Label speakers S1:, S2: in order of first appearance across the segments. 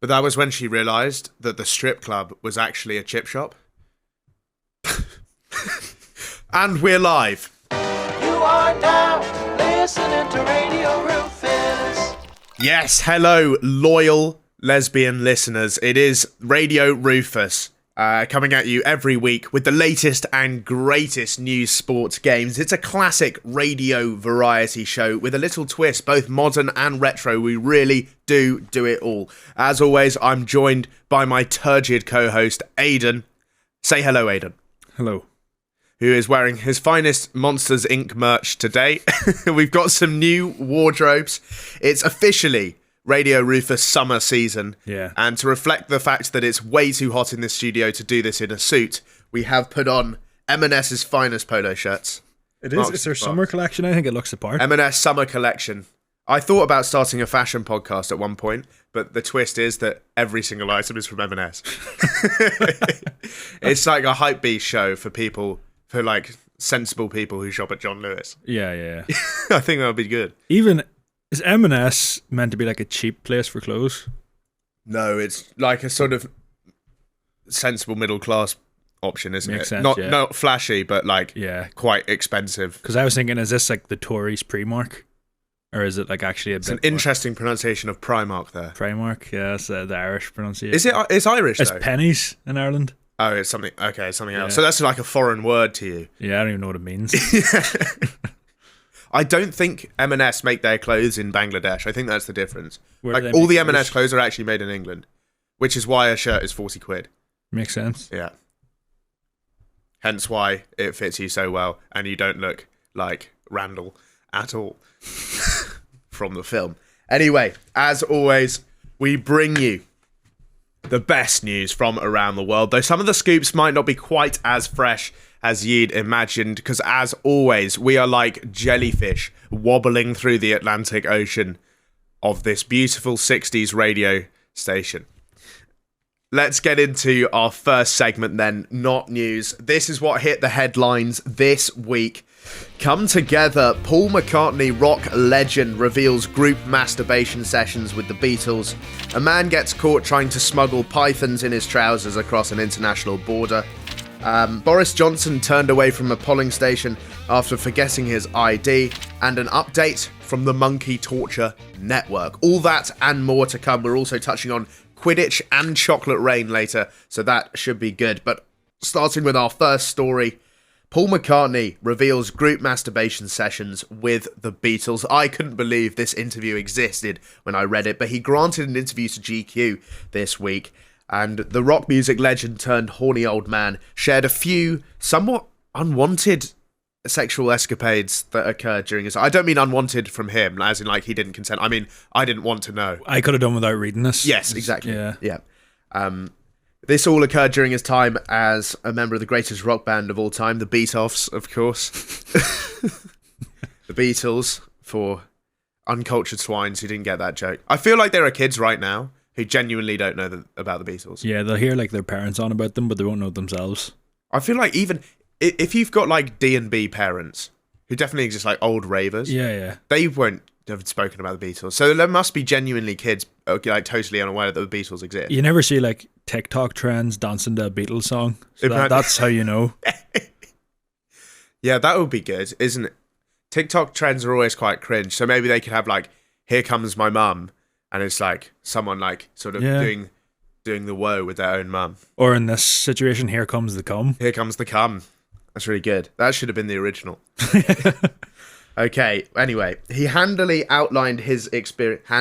S1: But that was when she realised that the strip club was actually a chip shop. And we're live.
S2: You are now listening to Radio Rufus.
S1: Yes, hello, loyal lesbian listeners. It is Radio Rufus, coming at you every week with the latest and greatest news, sports, games. It's a classic radio variety show with a little twist, both modern and retro. We really do it all. As always, I'm joined by my turgid co-host, Aidan. Say hello, Aidan.
S3: Hello.
S1: Who is wearing his finest Monsters, Inc. merch today. We've got some new wardrobes. It's officially Radio Rufus summer season.
S3: Yeah.
S1: And to reflect the fact that it's way too hot in this studio to do this in a suit, we have put on M&S's finest polo shirts.
S3: It is. It's their summer collection. I think it looks the part.
S1: M&S summer collection. I thought about starting a fashion podcast at one point, but the twist is that every single item is from M&S. It's like a hypebeast show for people, for like sensible people who shop at John Lewis.
S3: Yeah.
S1: I think that would be good.
S3: Even, is M&S meant to be like a cheap place for clothes?
S1: No, it's like a sort of sensible middle class option, isn't
S3: Makes
S1: it?
S3: sense,
S1: Not flashy, but like quite expensive.
S3: Because I was thinking, is this like the Tories Primark? Or is it like actually a bit
S1: It's an interesting pronunciation of Primark there.
S3: Primark, yeah, it's the Irish pronunciation.
S1: Is it? It's Irish,
S3: It's
S1: though?
S3: pennies in Ireland.
S1: Oh, it's something. Okay, something else.
S3: Yeah.
S1: So that's like a foreign word to you.
S3: Yeah, I don't even know what it means.
S1: I don't think M&S make their clothes in Bangladesh. I think that's the difference.
S3: Where do
S1: Like
S3: they
S1: all
S3: make
S1: the
S3: theirs?
S1: M&S clothes are actually made in England, which is why a shirt is 40 quid.
S3: Makes sense.
S1: Yeah. Hence why it fits you so well, and you don't look like Randall at all from the film. Anyway, as always, we bring you the best news from around the world, though some of the scoops might not be quite as fresh as you'd imagined, because as always, we are like jellyfish wobbling through the Atlantic Ocean of this beautiful 60s radio station. Let's get into our first segment then, not news. This is what hit the headlines this week. Come together, Paul McCartney, rock legend, reveals group masturbation sessions with the Beatles. A man gets caught trying to smuggle pythons in his trousers across an international border. Boris Johnson turned away from a polling station after forgetting his ID. And an update from the Monkey Torture Network. All that and more to come. We're also touching on Quidditch and chocolate rain later, so that should be good. But starting with our first story, Paul McCartney reveals group masturbation sessions with the Beatles. I couldn't believe this interview existed when I read it, but he granted an interview to GQ this week, and the rock music legend turned horny old man shared a few somewhat unwanted sexual escapades that occurred during his... I don't mean unwanted from him, as in like he didn't consent. I mean, I didn't want to know.
S3: I could have done without reading this.
S1: Yes, exactly.
S3: Yeah.
S1: This all occurred during his time as a member of the greatest rock band of all time, the Beatles, of course. The Beatles, for uncultured swines who didn't get that joke. I feel like there are kids right now who genuinely don't know about the Beatles.
S3: Yeah, they'll hear like their parents on about them, but they won't know themselves.
S1: I feel like even if you've got like D&B parents, who definitely exist, like old ravers,
S3: Yeah.
S1: they won't have spoken about the Beatles. So there must be genuinely kids like totally unaware that the Beatles exist.
S3: You never see like TikTok trends dancing to a Beatles song. So that's how you know.
S1: Yeah, that would be good, isn't it? TikTok trends are always quite cringe. So maybe they could have like, "Here Comes My Mum," and it's like someone like sort of doing the woe with their own mum.
S3: Or in this situation, "Here Comes the Cum."
S1: Here Comes the Cum. That's really good. That should have been the original. Okay, anyway, he handily outlined his experience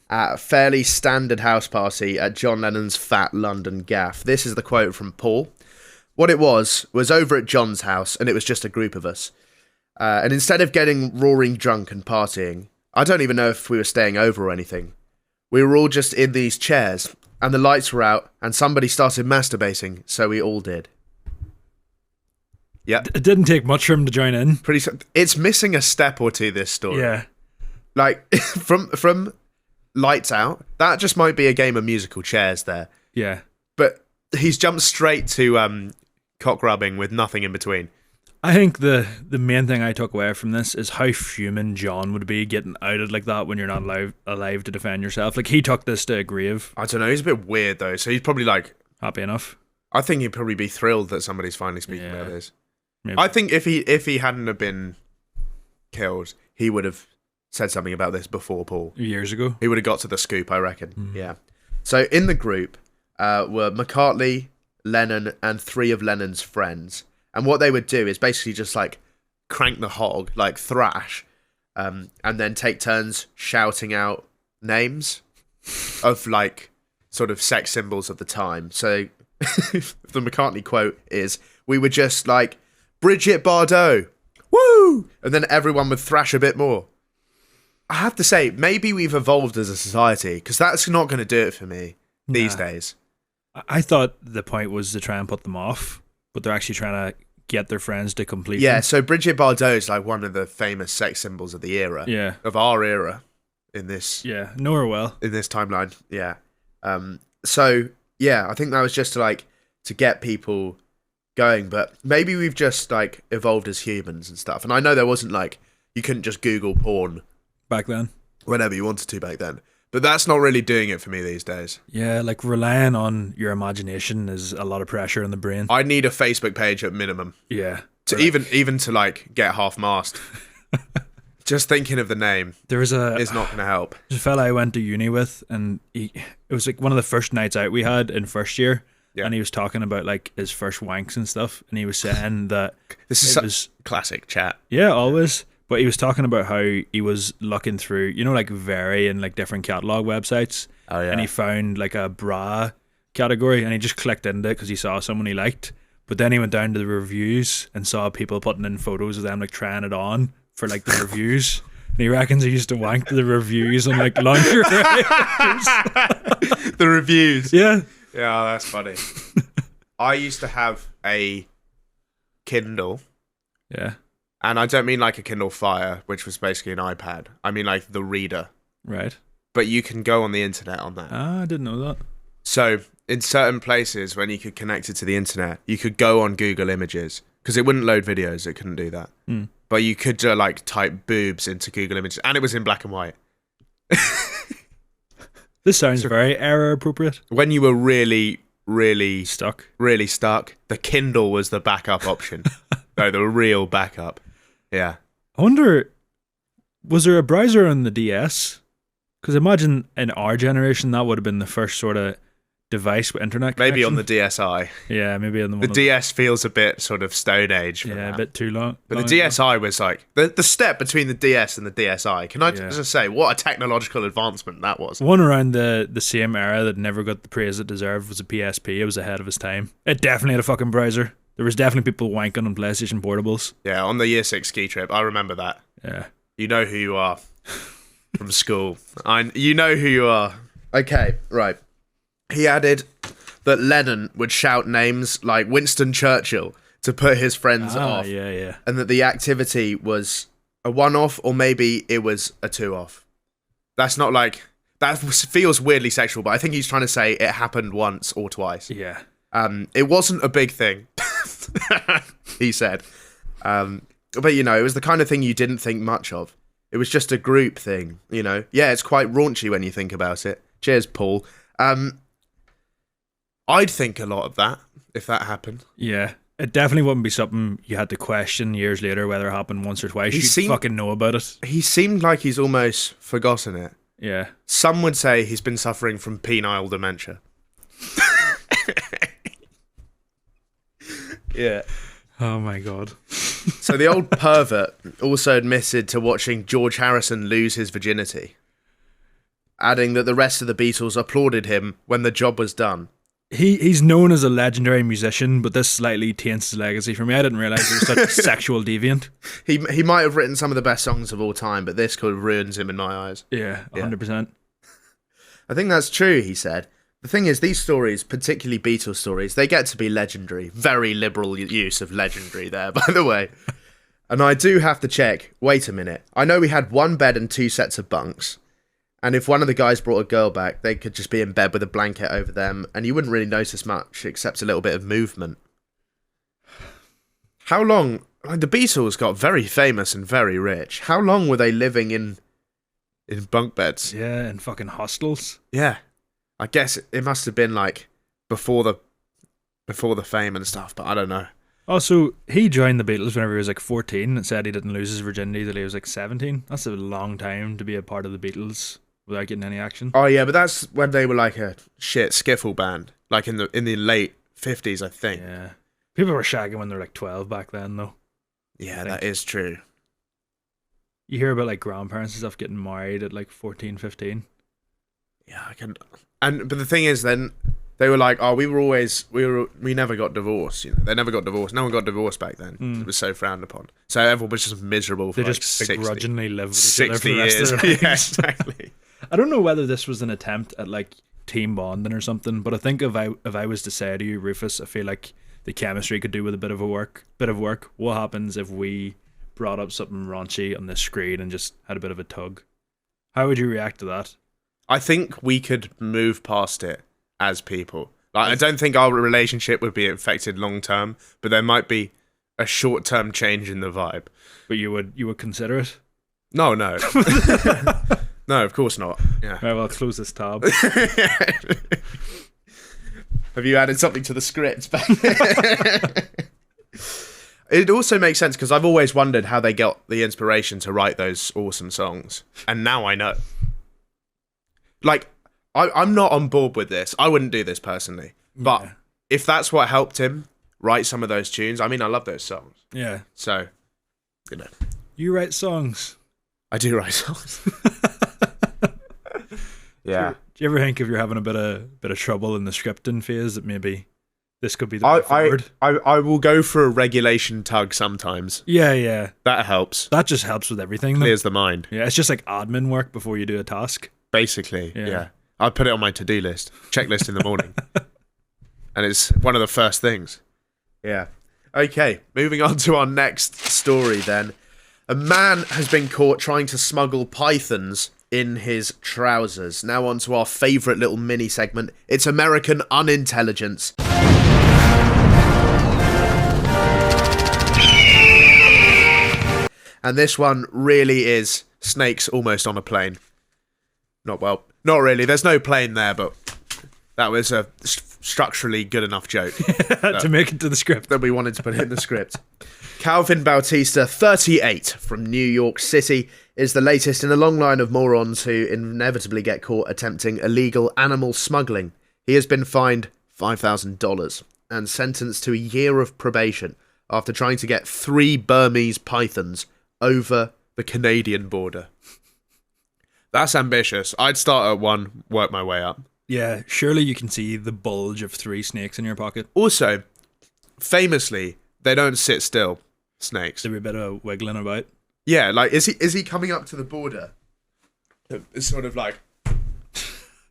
S1: at a fairly standard house party at John Lennon's Fat London Gaff. This is the quote from Paul. What it was over at John's house, and it was just a group of us. And instead of getting roaring drunk and partying, I don't even know if we were staying over or anything. We were all just in these chairs, and the lights were out, and somebody started masturbating, so we all did. Yeah,
S3: It didn't take much for him to join in.
S1: It's missing a step or two, this story.
S3: Yeah.
S1: Like, from lights out, that just might be a game of musical chairs there.
S3: Yeah.
S1: But he's jumped straight to cock rubbing with nothing in between.
S3: I think the main thing I took away from this is how fuming John would be getting outed like that when you're not alive to defend yourself. Like, he took this to a grave.
S1: I don't know. He's a bit weird though. So he's probably like
S3: Happy enough.
S1: I think he'd probably be thrilled that somebody's finally speaking about this.
S3: Maybe.
S1: I think if he hadn't have been killed, he would have said something about this before Paul.
S3: Years ago.
S1: He would have got to the scoop, I reckon. Yeah. So in the group were McCartney, Lennon, and 3 of Lennon's friends. And what they would do is basically just like crank the hog, like thrash, and then take turns shouting out names of like sort of sex symbols of the time. So the McCartney quote is, "We were just like Bridget Bardot, woo!" And then everyone would thrash a bit more. I have to say, maybe we've evolved as a society, because that's not going to do it for me these days.
S3: I thought the point was to try and put them off, but they're actually trying to get their friends to complete
S1: Yeah,
S3: them.
S1: so Bridget Bardot is like one of the famous sex symbols of the era.
S3: Yeah.
S1: Of our era in this
S3: Know her well.
S1: in this timeline. Yeah. So yeah, I think that was just to get people going, but maybe we've just like evolved as humans and stuff. And I know there wasn't like you couldn't just Google porn
S3: Back then.
S1: whenever you wanted to back then. But that's not really doing it for me these days.
S3: Yeah, like relying on your imagination is a lot of pressure on the brain.
S1: I need a Facebook page at minimum.
S3: Yeah.
S1: To even to like get half-mast. Just thinking of the name is not going to help.
S3: There's a fella I went to uni with, and it was like one of the first nights out we had in first year. Yeah. And he was talking about like his first wanks and stuff, and he was saying that
S1: this is classic chat.
S3: Yeah, always. But he was talking about how he was looking through, like Very and like different catalog websites.
S1: Oh yeah.
S3: And he found like a bra category, and he just clicked into it because he saw someone he liked. But then he went down to the reviews and saw people putting in photos of them like trying it on for like the reviews. And he reckons he used to wank to the reviews on like lingerie.
S1: The reviews.
S3: Yeah.
S1: Yeah, that's funny. I used to have a Kindle.
S3: Yeah.
S1: And I don't mean like a Kindle Fire, which was basically an iPad. I mean like the reader.
S3: Right.
S1: But you can go on the internet on that.
S3: Ah, I didn't know that.
S1: So in certain places when you could connect it to the internet, you could go on Google Images. Because it wouldn't load videos, it couldn't do that.
S3: Mm.
S1: But you could like type boobs into Google Images. And it was in black and white.
S3: This sounds very error appropriate.
S1: When you were really
S3: stuck,
S1: the Kindle was the backup option. No, the real backup. Yeah.
S3: I wonder, was there a browser on the DS? Because imagine in our generation that would have been the first sort of device with internet connection.
S1: Maybe on the DSi.
S3: Yeah, maybe on the one.
S1: The DS feels a bit sort of Stone Age.
S3: Yeah, a bit too long.
S1: But the DSi was like the step between the DS and the DSi. Can I just say what a technological advancement that was?
S3: One around the same era that never got the praise it deserved was a PSP. It was ahead of its time. It definitely had a fucking browser. There was definitely people wanking on PlayStation portables.
S1: Yeah, on the year 6 ski trip, I remember that.
S3: Yeah,
S1: you know who you are from school. You know who you are. Okay, right. He added that Lennon would shout names like Winston Churchill to put his friends off.
S3: Yeah.
S1: And that the activity was a one-off, or maybe it was a two-off. That's not like... That feels weirdly sexual, but I think he's trying to say it happened once or twice.
S3: Yeah.
S1: It wasn't a big thing, he said. But, it was the kind of thing you didn't think much of. It was just a group thing, Yeah, it's quite raunchy when you think about it. Cheers, Paul. I'd think a lot of that if that happened.
S3: Yeah. It definitely wouldn't be something you had to question years later whether it happened once or twice. You'd fucking know about it.
S1: He seemed like he's almost forgotten it.
S3: Yeah.
S1: Some would say he's been suffering from penile dementia. Yeah.
S3: Oh my God.
S1: So the old pervert also admitted to watching George Harrison lose his virginity, adding that the rest of the Beatles applauded him when the job was done.
S3: He's known as a legendary musician, but this slightly taints his legacy for me. I didn't realise he was such a sexual deviant.
S1: He might have written some of the best songs of all time, but this could have ruined him in my eyes.
S3: Yeah, 100%.
S1: I think that's true, he said. The thing is, these stories, particularly Beatles stories, they get to be legendary. Very liberal use of legendary there, by the way. And I do have to check. Wait a minute. I know we had 1 bed and 2 sets of bunks. And if one of the guys brought a girl back, they could just be in bed with a blanket over them, and you wouldn't really notice much except a little bit of movement. How long? Like, the Beatles got very famous and very rich. How long were they living in bunk beds?
S3: Yeah, and fucking hostels.
S1: Yeah, I guess it must have been like before the fame and stuff, but I don't know.
S3: Also, he joined the Beatles whenever he was like 14 and said he didn't lose his virginity till he was like 17. That's a long time to be a part of the Beatles without getting any action.
S1: Oh yeah, but that's when they were like a shit skiffle band, like in the late 50s, I think.
S3: Yeah. People were shagging when they were like 12 back then, though.
S1: Yeah, that is true.
S3: You hear about like grandparents and stuff getting married at like 14, 15.
S1: Yeah, I can. But the thing is, then they were like, "Oh, we never got divorced." You know, they never got divorced. No one got divorced back then. It was so frowned upon. So everyone was just miserable for
S3: They
S1: like
S3: just
S1: 60,
S3: begrudgingly live with each
S1: 60
S3: other for the rest
S1: years.
S3: of their
S1: Yeah,
S3: lives.
S1: exactly.
S3: I don't know whether this was an attempt at like team bonding or something, but I think if I was to say to you, Rufus, I feel like the chemistry could do with a bit of work. What happens if we brought up something raunchy on the screen and just had a bit of a tug? How would you react to that?
S1: I think we could move past it as people. Like, I don't think our relationship would be affected long term, but there might be a short term change in the vibe.
S3: But you would consider it?
S1: No. No, of course not. Yeah.
S3: Right, well, I'll close this tab.
S1: Have you added something to the script? It also makes sense because I've always wondered how they got the inspiration to write those awesome songs, and now I know. Like, I'm not on board with this. I wouldn't do this personally, but if that's what helped him write some of those tunes, I mean, I love those songs.
S3: Yeah.
S1: So, you know,
S3: You write songs.
S1: I do write songs. Yeah.
S3: Do you ever think if you're having a bit of trouble in the scripting phase that maybe this could be the way forward?
S1: I will go for a regulation tug sometimes.
S3: Yeah.
S1: That helps.
S3: That just helps with everything. Though.
S1: Clears the mind.
S3: Yeah, it's just like admin work before you do a task.
S1: Basically,
S3: Yeah.
S1: yeah. I put it on my to-do list, checklist in the morning. And it's one of the first things. Yeah. Okay, moving on to our next story then. A man has been caught trying to smuggle pythons in his trousers. Now on to our favourite little mini segment. It's American Unintelligence. And this one really is snakes almost on a plane. Not really. There's no plane there, but that was a structurally good enough joke
S3: To make it to the script.
S1: that we wanted to put in the script. Calvin Bautista, 38, from New York City, is the latest in a long line of morons who inevitably get caught attempting illegal animal smuggling. He has been fined $5,000 and sentenced to a year of probation after trying to get 3 Burmese pythons over the Canadian border. That's ambitious. I'd start at 1, work my way up.
S3: Yeah, surely you can see the bulge of 3 snakes in your pocket.
S1: Also, famously, they don't sit still, snakes.
S3: There'll be a bit of wiggling about.
S1: Yeah, like, is he coming up to the border? It's sort of like,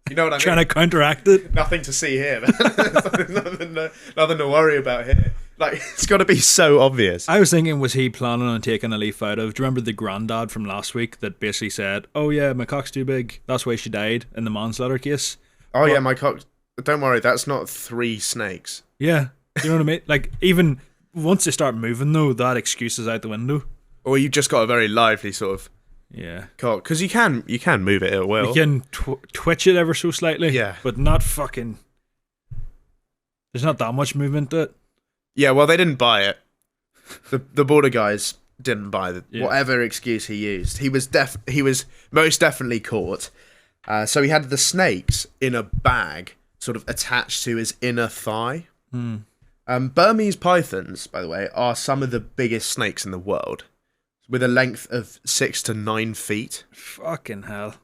S1: you know what I mean?
S3: Trying to counteract it.
S1: Nothing to see here, man. nothing to worry about here. Like, it's got to be so obvious.
S3: I was thinking, was he planning on taking a leaf out of... Do you remember the granddad from last week that basically said, oh yeah, my cock's too big, that's why she died in the manslaughter case?
S1: Oh, yeah, my cock... Don't worry, that's not 3 snakes.
S3: Yeah, you know what I mean? Like, even once they start moving, though, that excuse is out the window.
S1: Or you've just got a very lively sort of
S3: Yeah.
S1: cock. Because you can move it at will.
S3: You can twitch it ever so slightly.
S1: Yeah.
S3: But not fucking... There's not that much movement to it.
S1: Yeah, well, they didn't buy it. The border guys didn't buy
S3: Yeah.
S1: whatever excuse he used. He was most definitely caught. So he had the snakes in a bag, sort of attached to his inner thigh. Burmese pythons, by the way, are some of the biggest snakes in the world, with a length of 6 to 9 feet.
S3: Fucking hell.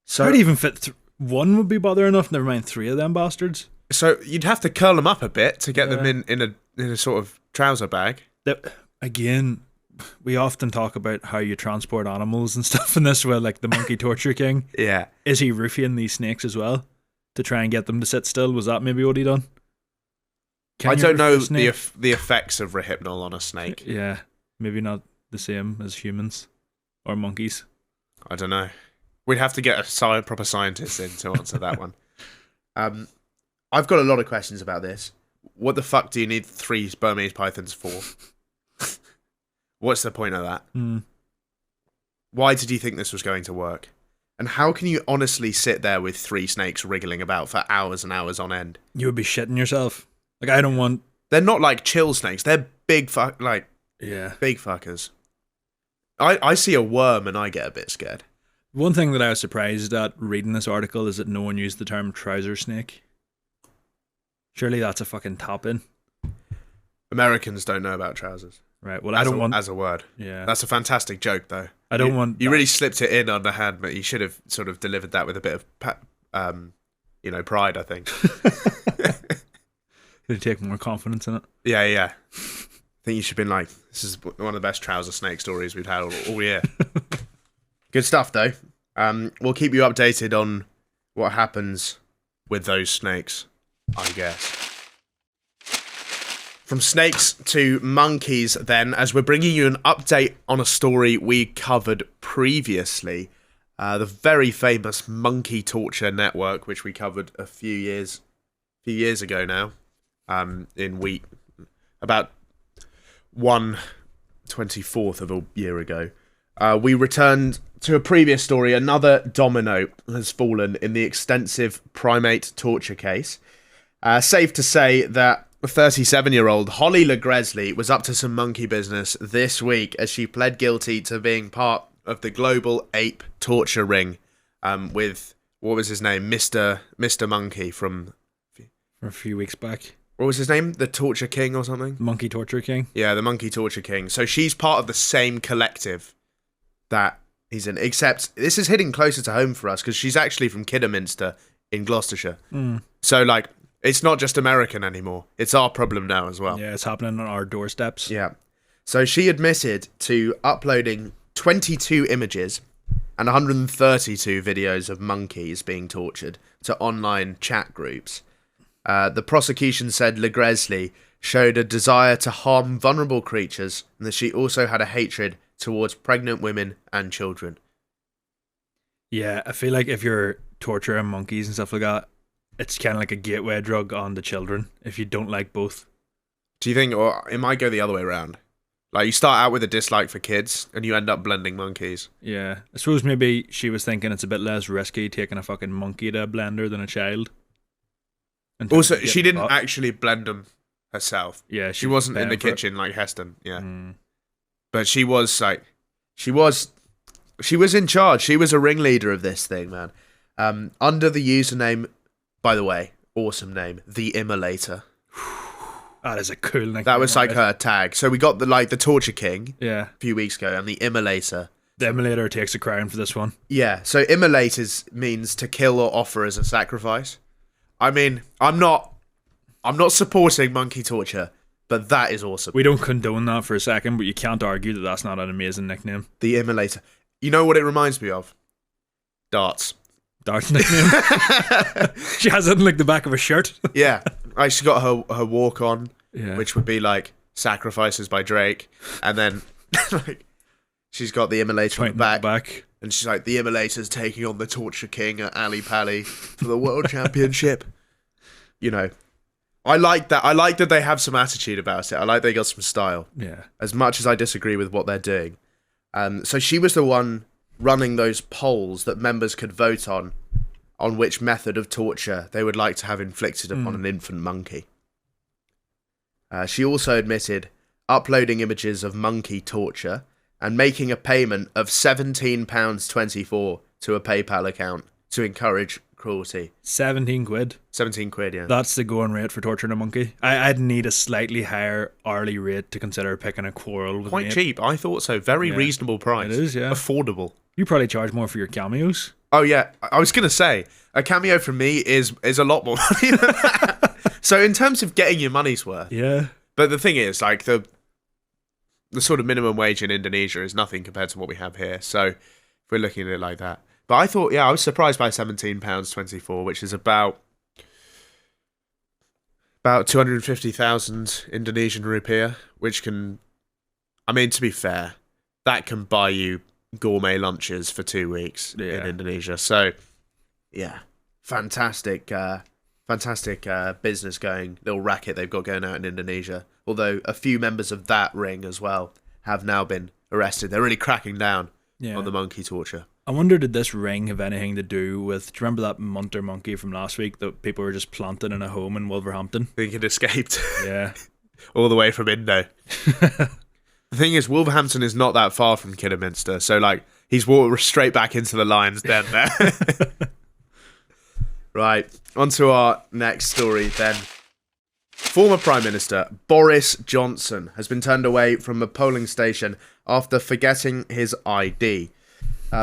S1: So
S3: How'd even fit... One would be bother enough, never mind 3 of them bastards.
S1: So you'd have to curl them up a bit to get them in a sort of trouser bag.
S3: Again, we often talk about how you transport animals and stuff in this way, like the monkey torture king.
S1: Yeah.
S3: Is he roofing these snakes as well to try and get them to sit still? Was that maybe what he done? Can
S1: I
S3: you
S1: don't know
S3: roof a snake?
S1: the effects of Rohypnol on a snake.
S3: Yeah, maybe not the same as humans or monkeys.
S1: I don't know. We'd have to get a proper scientist in to answer that one. I've got a lot of questions about this. What the fuck do you need 3 Burmese pythons for? What's the point of that?
S3: Mm.
S1: Why did you think this was going to work? And how can you honestly sit there with 3 snakes wriggling about for hours and hours on end?
S3: You would be shitting yourself. Like, I don't want...
S1: They're not like chill snakes. They're big
S3: Yeah.
S1: big fuckers. I see a worm and I get a bit scared.
S3: One thing that I was surprised at reading this article is that no one used the term trouser snake. Surely that's a fucking top-in.
S1: Americans don't know about trousers.
S3: Right, well, I don't want...
S1: As a word.
S3: Yeah.
S1: That's a fantastic joke, though.
S3: I don't want...
S1: You really slipped it in underhand, but you should have sort of delivered that with a bit of, pride, I think.
S3: You take more confidence in it.
S1: Yeah. I think you should have been like, this is one of the best trouser snake stories we've had all year. Good stuff, though. We'll keep you updated on what happens with those snakes, I guess. From snakes to monkeys, then, as we're bringing you an update on a story we covered previously, the very famous monkey torture network, which we covered a few years ago now, about 1/24 of a year ago. We returned to a previous story. Another domino has fallen in the extensive primate torture case. Safe to say that 37-year-old Holly LeGresley was up to some monkey business this week as she pled guilty to being part of the global ape torture ring with, what was his name? Mr. Monkey from
S3: A few weeks back.
S1: What was his name? The Torture King or something?
S3: Monkey Torture King?
S1: Yeah, the Monkey Torture King. So she's part of the same collective that he's in, except this is hitting closer to home for us because she's actually from Kidderminster in Gloucestershire.
S3: Mm.
S1: So, like, it's not just American anymore. It's our problem now as well.
S3: Yeah, it's happening on our doorsteps.
S1: Yeah. So she admitted to uploading 22 images and 132 videos of monkeys being tortured to online chat groups. The prosecution said LeGresley showed a desire to harm vulnerable creatures and that she also had a hatred towards pregnant women and children.
S3: Yeah, I feel like if you're torturing monkeys and stuff like that, it's kind of like a gateway drug on the children if you don't like both.
S1: Do you think, or it might go the other way around? Like, you start out with a dislike for kids and you end up blending monkeys.
S3: Yeah, I suppose maybe she was thinking it's a bit less risky taking a fucking monkey to a blender than a child. And
S1: Also, she didn't actually blend them herself.
S3: Yeah,
S1: she wasn't in the kitchen like Heston. Yeah, but she was like, she was in charge. She was a ringleader of this thing, man. Under the username, by the way, awesome name, the Immolator.
S3: That is a cool nickname.
S1: That was like her tag. So we got the Torture King,
S3: yeah,
S1: a few weeks ago, and the Immolator.
S3: The Immolator takes the crown for this one.
S1: Yeah. So Immolators means to kill or offer as a sacrifice. I mean, I'm not supporting monkey torture, but that is awesome.
S3: We don't condone that for a second, but you can't argue that that's not an amazing nickname.
S1: The Immolator. You know what it reminds me of? Darts.
S3: Darts nickname. She has it in like the back of a shirt.
S1: Yeah. She got her walk on,
S3: Yeah.
S1: which would be like Sacrifices by Drake, and then like she's got the Immolator on the back. And she's like, the Immolator's taking on the Torture King at Ali Pali for the World Championship. You know, I like that. I like that they have some attitude about it. I like they got some style.
S3: Yeah.
S1: As much as I disagree with what they're doing. So she was the one running those polls that members could vote on which method of torture they would like to have inflicted upon an infant monkey. She also admitted uploading images of monkey torture and making a payment of £17.24 to a PayPal account to encourage cruelty.
S3: 17 quid.
S1: 17 quid, yeah.
S3: That's the going rate for torturing a monkey. I'd need a slightly higher hourly rate to consider picking a quarrel with
S1: Quite
S3: me.
S1: cheap, I thought so. Very reasonable price.
S3: It is, yeah.
S1: Affordable.
S3: You probably charge more for your cameos.
S1: Oh, yeah. I was going to say, a cameo from me is a lot more money than that. So in terms of getting your money's worth.
S3: Yeah.
S1: But the thing is, like, the sort of minimum wage in Indonesia is nothing compared to what we have here. So if we're looking at it like that. But I thought, I was surprised by £17.24, which is about 250,000 Indonesian rupiah, which can, I mean, to be fair, that can buy you gourmet lunches for 2 weeks in Indonesia. So, yeah, fantastic business going, little racket they've got going out in Indonesia. Although a few members of that ring as well have now been arrested. They're really cracking down
S3: Yeah.
S1: on the monkey torture.
S3: I wonder, did this ring have anything to do with? Do you remember that Munter monkey from last week that people were just planted in a home in Wolverhampton?
S1: I think it escaped
S3: Yeah.
S1: all the way from Indo. The thing is, Wolverhampton is not that far from Kidderminster, so like he's walked straight back into the lion's den there. Right, on to our next story then. Former Prime Minister Boris Johnson has been turned away from a polling station after forgetting his ID.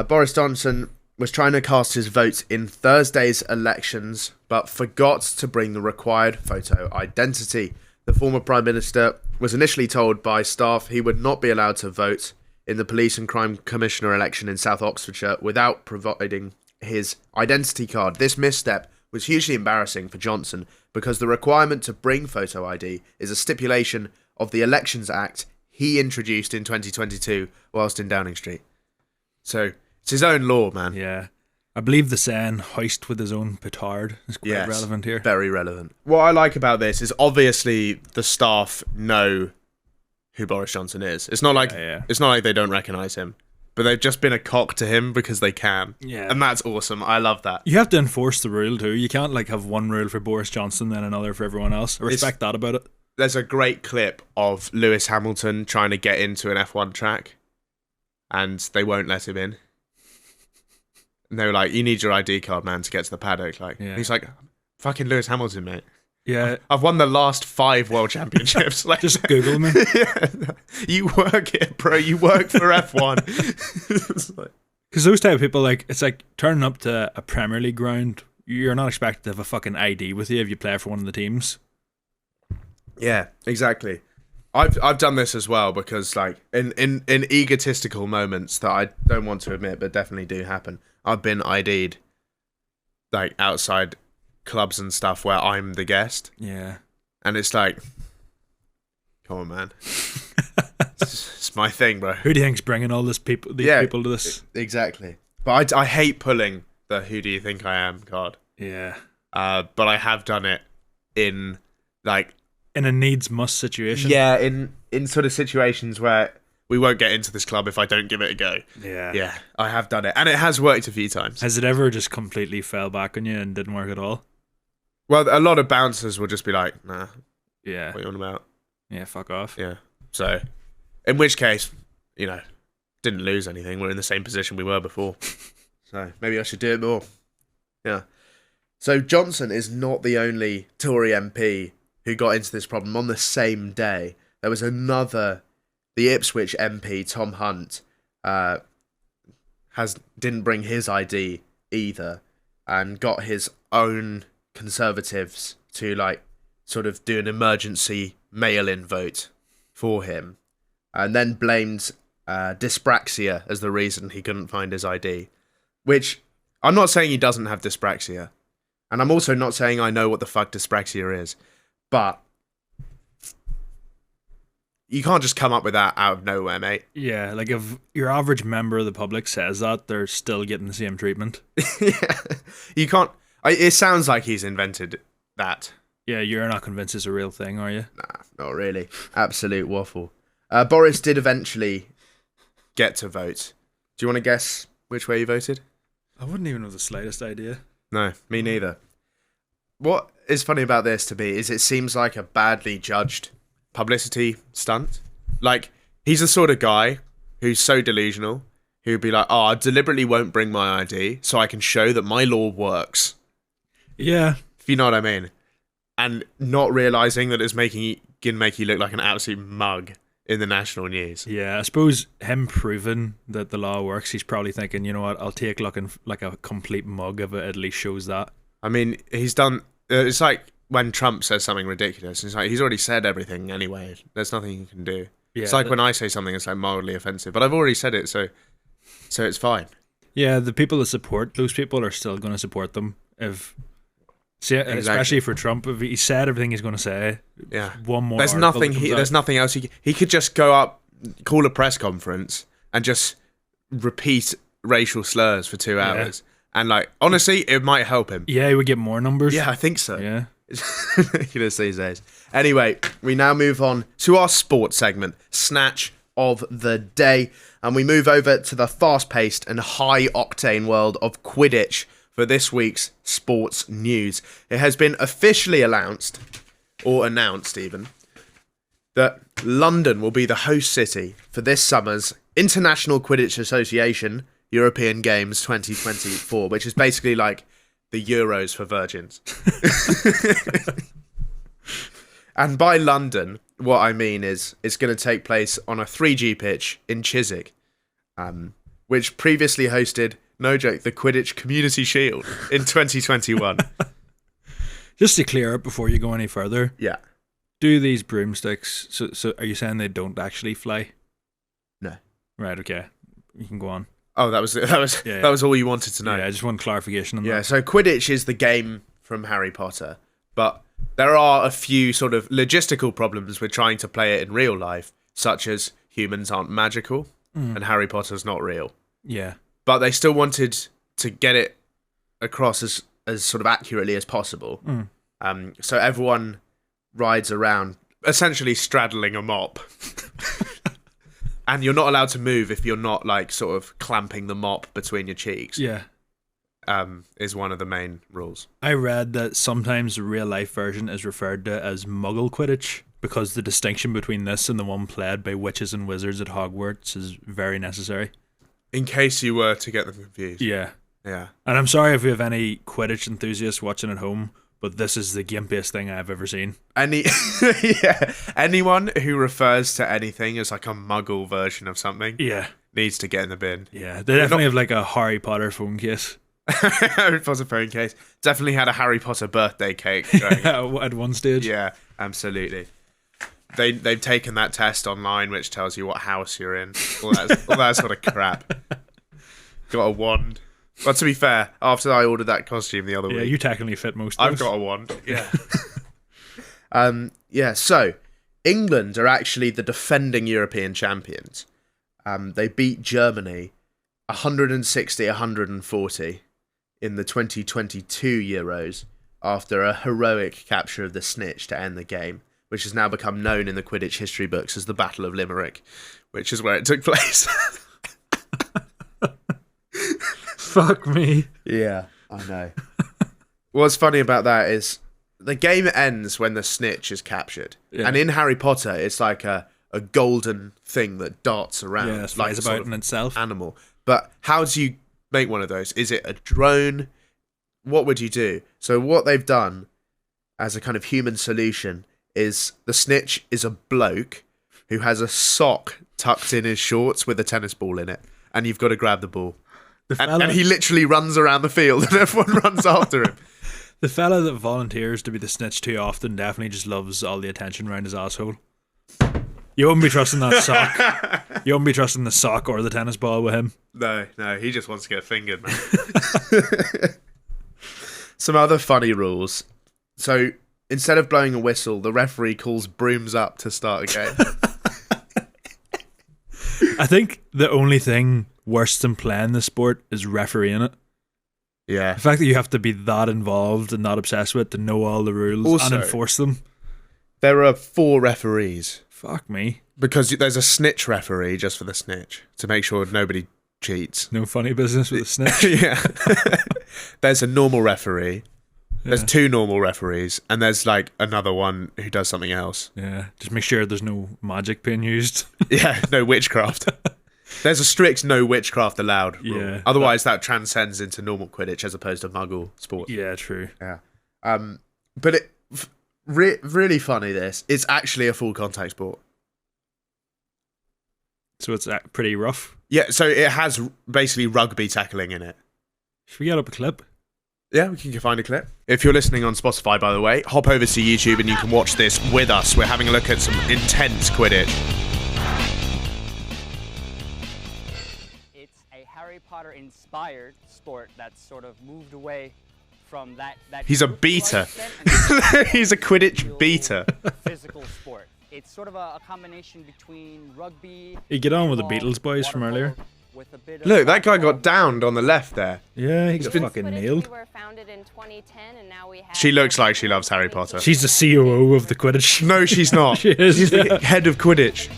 S1: Boris Johnson was trying to cast his vote in Thursday's elections, but forgot to bring the required photo identity. The former Prime Minister was initially told by staff he would not be allowed to vote in the Police and Crime Commissioner election in South Oxfordshire without providing his identity card. This misstep was hugely embarrassing for Johnson because the requirement to bring photo ID is a stipulation of the Elections Act he introduced in 2022 whilst in Downing Street. So it's his own law, man.
S3: Yeah. I believe the saying, hoist with his own petard, is quite relevant here.
S1: Very relevant. What I like about this is obviously the staff know who Boris Johnson is. It's not like It's not like they don't recognise him. But they've just been a cock to him because they can.
S3: Yeah.
S1: And that's awesome. I love that.
S3: You have to enforce the rule too. You can't like have one rule for Boris Johnson then another for everyone else. I respect that about it.
S1: There's a great clip of Lewis Hamilton trying to get into an F1 track and they won't let him in. And they were like, you need your ID card, man, to get to the paddock. Like, He's like, fucking Lewis Hamilton, mate.
S3: Yeah.
S1: I've won the last 5 world championships. Like,
S3: just Google me.
S1: Yeah. You work here, bro. You work for F1.
S3: Because those type of people, like, it's like turning up to a Premier League ground. You're not expected to have a fucking ID with you if you play for one of the teams.
S1: Yeah, exactly. I've done this as well because, like, in egotistical moments that I don't want to admit, but definitely do happen, I've been ID'd, like, outside clubs and stuff where I'm the guest.
S3: Yeah.
S1: And it's like, come on, man. It's my thing, bro.
S3: Who do you think's bringing all these people to this?
S1: Exactly. But I hate pulling the who do you think I am card.
S3: Yeah.
S1: But I have done it in, like...
S3: in a needs-must situation.
S1: Yeah, in sort of situations where we won't get into this club if I don't give it a go.
S3: Yeah.
S1: Yeah, I have done it. And it has worked a few times.
S3: Has it ever just completely fell back on you and didn't work at all?
S1: Well, a lot of bouncers will just be like, nah,
S3: Yeah.
S1: what are you on about?
S3: Yeah, fuck off.
S1: Yeah. So, in which case, didn't lose anything. We're in the same position we were before. So, maybe I should do it more. Yeah. So, Johnson is not the only Tory MP who got into this problem. On the same day, there was the Ipswich MP, Tom Hunt, didn't bring his ID either and got his own Conservatives to, like, sort of do an emergency mail-in vote for him, and then blamed dyspraxia as the reason he couldn't find his ID, which I'm not saying he doesn't have dyspraxia, and I'm also not saying I know what the fuck dyspraxia is, but you can't just come up with that out of nowhere, mate.
S3: Yeah, like if your average member of the public says that, they're still getting the same treatment.
S1: Yeah, you can't... It sounds like he's invented that.
S3: Yeah, you're not convinced it's a real thing, are you?
S1: Nah, not really. Absolute waffle. Boris did eventually get to vote. Do you want to guess which way he voted?
S3: I wouldn't even have the slightest idea.
S1: No, me neither. What is funny about this to me is it seems like a badly judged publicity stunt. Like, he's the sort of guy who's so delusional, who'd be like, I deliberately won't bring my ID so I can show that my law works.
S3: Yeah.
S1: If you know what I mean. And not realising that it's going to make you look like an absolute mug in the national news.
S3: Yeah, I suppose him proving that the law works, he's probably thinking, you know what, I'll take looking like a complete mug if it at least shows that.
S1: I mean, he's done... it's like when Trump says something ridiculous. It's like, he's already said everything anyway. There's nothing you can do.
S3: Yeah,
S1: it's like when I say something that's like mildly offensive. But I've already said it, so it's fine.
S3: Yeah, the people that support those people are still going to support them. Especially for Trump, if he said everything he's going to say,
S1: yeah.
S3: One more.
S1: There's nothing else he could just go up, call a press conference, and just repeat racial slurs for 2 hours. Yeah. And like, honestly, it might help him.
S3: Yeah, he would get more numbers.
S1: Yeah, I think so.
S3: Yeah,
S1: ridiculous these days. Anyway, we now move on to our sports segment, Snatch of the day. And we move over to the fast-paced and high-octane world of Quidditch for this week's sports news. It has been officially announced even, that London will be the host city for this summer's International Quidditch Association European Games 2024, which is basically like the Euros for virgins. And by London, what I mean is it's going to take place on a 3G pitch in Chiswick, which previously hosted, no joke, the Quidditch Community Shield in 2021.
S3: Just to clear up before you go any further.
S1: Yeah.
S3: Do these broomsticks, so are you saying they don't actually fly?
S1: No.
S3: Right, okay. You can go on.
S1: Oh, that was all you wanted to know.
S3: Yeah, I just want clarification on that.
S1: Yeah, so Quidditch is the game from Harry Potter, but there are a few sort of logistical problems with trying to play it in real life, such as humans aren't magical and Harry Potter's not real.
S3: Yeah.
S1: But they still wanted to get it across as sort of accurately as possible. So everyone rides around, essentially straddling a mop. And you're not allowed to move if you're not, like, sort of clamping the mop between your cheeks.
S3: Yeah.
S1: Is one of the main rules.
S3: I read that sometimes the real-life version is referred to as Muggle Quidditch because the distinction between this and the one played by witches and wizards at Hogwarts is very necessary.
S1: In case you were to get them confused.
S3: Yeah.
S1: Yeah.
S3: And I'm sorry if we have any Quidditch enthusiasts watching at home, but this is the gimpiest thing I've ever seen.
S1: Anyone who refers to anything as like a Muggle version of something needs to get in the bin.
S3: Yeah, they definitely have like a Harry Potter phone case.
S1: Harry Potter phone case. Definitely had a Harry Potter birthday cake going.
S3: At one stage.
S1: Yeah, absolutely. They've taken that test online which tells you what house you're in. All that sort of crap. Got a wand. But to be fair, after I ordered that costume the other week...
S3: Yeah, you technically fit most of
S1: I've
S3: us.
S1: got a wand. Yeah. So, England are actually the defending European champions. They beat Germany 160-140 in the 2022 Euros after a heroic capture of the snitch to end the game, which has now become known in the Quidditch history books as the Battle of Limerick, which is where it took place.
S3: Fuck me.
S1: Yeah, I know. What's funny about that is the game ends when the snitch is captured. Yeah. And in Harry Potter, it's like a golden thing that darts around.
S3: Yeah, it flies about in itself.
S1: Animal. But how do you make one of those? Is it a drone? What would you do? So what they've done as a kind of human solution is the snitch is a bloke who has a sock tucked in his shorts with a tennis ball in it. And you've got to grab the ball. And he literally runs around the field and everyone runs after him.
S3: The fella that volunteers to be the snitch too often definitely just loves all the attention around his asshole. You wouldn't be trusting that sock. You wouldn't be trusting the sock or the tennis ball with him.
S1: No, he just wants to get fingered, man. Some other funny rules. So, instead of blowing a whistle, the referee calls brooms up to start a game.
S3: I think the only thing worse than playing the sport is refereeing it.
S1: Yeah.
S3: The fact that you have to be that involved and not obsessed with it to know all the rules
S1: also,
S3: and enforce them.
S1: There are 4 referees.
S3: Fuck me.
S1: Because there's a snitch referee just for the snitch, to make sure nobody cheats.
S3: No funny business with the snitch.
S1: Yeah. There's a normal referee. There's 2 normal referees, and there's like another one who does something else.
S3: Yeah. Just make sure there's no magic being used.
S1: Yeah, no witchcraft. There's a strict no witchcraft allowed rule.
S3: Yeah.
S1: Otherwise, that transcends into normal Quidditch as opposed to Muggle sports.
S3: Yeah, true.
S1: Yeah. But it really funny. It's actually a full contact sport.
S3: So it's pretty rough.
S1: Yeah. So it has basically rugby tackling in it.
S3: Should we get up a clip?
S1: Yeah, we can find a clip. If you're listening on Spotify, by the way, hop over to YouTube and you can watch this with us. We're having a look at some intense Quidditch.
S4: Harry Potter inspired sport that's sort of moved away from that
S1: he's a beater. He's a Quidditch beater.
S4: Physical sport. It's sort of a combination between rugby.
S3: You get on with the Beatles boys from earlier.
S1: Look, that guy got downed on the left there.
S3: Yeah, he got fucking nailed.
S1: She looks like she loves Harry Potter.
S3: She's the COO of the Quidditch.
S1: No, she's not.
S3: She is.
S1: She's the head of Quidditch.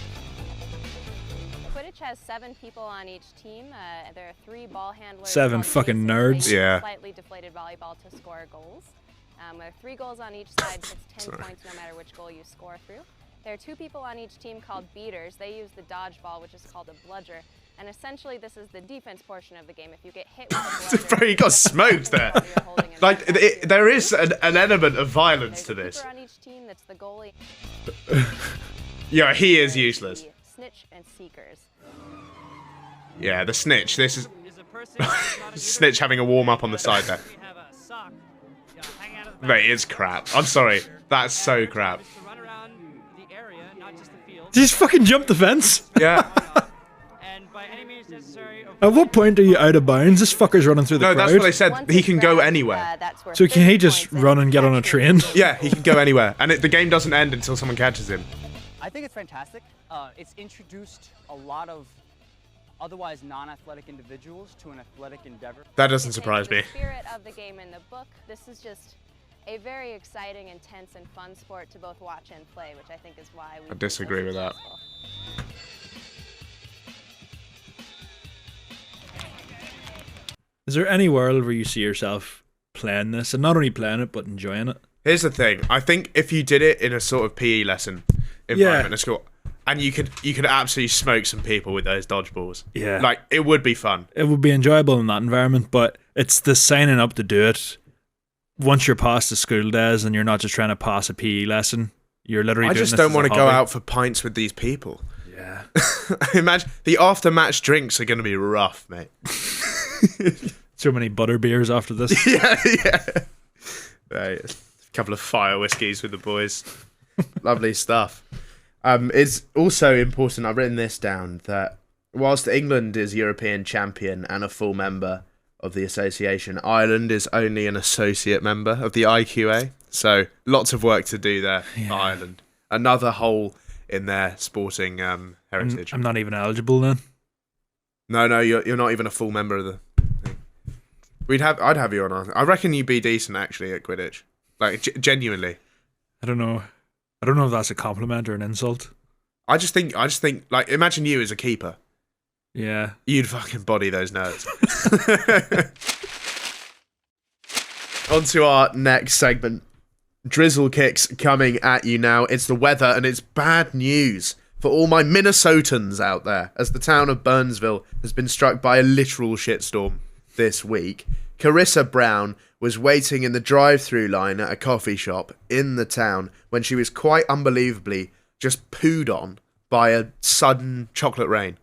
S5: has 7 people on each team. There are 3 ball handlers.
S3: 7
S5: called
S3: fucking
S5: aces.
S3: nerds.
S5: They use
S1: Yeah.
S5: a slightly deflated volleyball to score goals. There are 3 goals on each side. It's 10 points no matter which goal you score through. There are 2 people on each team called beaters. They use the dodgeball, which is called a bludger. And essentially, this is the defense portion of the game. If you get hit with a bludger,
S1: Bro, you got smoked there.
S5: you're holding it
S1: Like,
S5: back.
S1: there is an element of violence to
S5: There's
S1: this.
S5: a keeper on each team. That's the goalie.
S1: Yeah, he is
S5: There's
S1: useless.
S5: the snitch and seekers.
S1: Yeah, the snitch. This is
S6: Is a person who's not a
S1: snitch
S6: user.
S1: having a warm up on the side there.
S6: We have a sock. Hang out of the
S1: Mate, it's crap. I'm sorry. That's so crap.
S6: Is to run around the area, not just the field.
S3: Just fucking jump the fence.
S1: Yeah.
S6: And by any means necessary.
S3: At what point are you out of bounds? This fucker's running through the
S1: No,
S3: crowd.
S1: that's what they said.
S5: Once
S1: He
S5: it's
S1: can go
S5: grabbed,
S1: anywhere.
S5: that's worth
S3: So can he
S5: 30
S3: just
S5: points,
S3: run and get on a
S5: it's
S3: train?
S5: actually-
S1: Yeah, he can go anywhere, and the game doesn't end until someone catches him.
S4: I think it's fantastic. It's introduced a lot of otherwise non-athletic individuals to an athletic endeavor.
S1: That doesn't
S5: It
S1: surprise
S5: takes
S1: me.
S5: the spirit of the game in the book. This is just a very exciting, intense, and fun sport to both watch and play, which I think is why we.
S1: I disagree with that.
S3: Is there any world where you see yourself playing this, and not only playing it but enjoying it?
S1: Here's the thing. I think if you did it in a sort of PE lesson environment at school, and you could absolutely smoke some people with those dodgeballs.
S3: Yeah.
S1: Like, it would be fun.
S3: It would be enjoyable in that environment, but it's the signing up to do it. Once you're past the school days and you're not just trying to pass a PE lesson, you're literally
S1: I
S3: doing
S1: just
S3: this
S1: don't
S3: as
S1: want
S3: a
S1: to go
S3: hobby.
S1: out for pints with these people.
S3: Yeah.
S1: Imagine the after-match drinks are going to be rough, mate.
S3: So many butter beers after this.
S1: yeah. Right. A couple of fire whiskies with the boys. Lovely stuff. It's also important, I've written this down, that whilst England is European champion and a full member of the association, Ireland is only an associate member of the IQA. So lots of work to do there for Ireland. Another hole in their sporting heritage.
S3: I'm not even eligible then.
S1: No, you're not even a full member of the thing. I'd have you on. I reckon you'd be decent actually at Quidditch. Like genuinely.
S3: I don't know if that's a compliment or an insult.
S1: I just think like imagine you as a keeper.
S3: Yeah.
S1: You'd fucking body those nerds. On to our next segment. Drizzle kicks coming at you now. It's the weather and it's bad news for all my Minnesotans out there, as the town of Burnsville has been struck by a literal shitstorm this week. Carissa Brown was waiting in the drive-through line at a coffee shop in the town when she was quite unbelievably just pooed on by a sudden chocolate rain.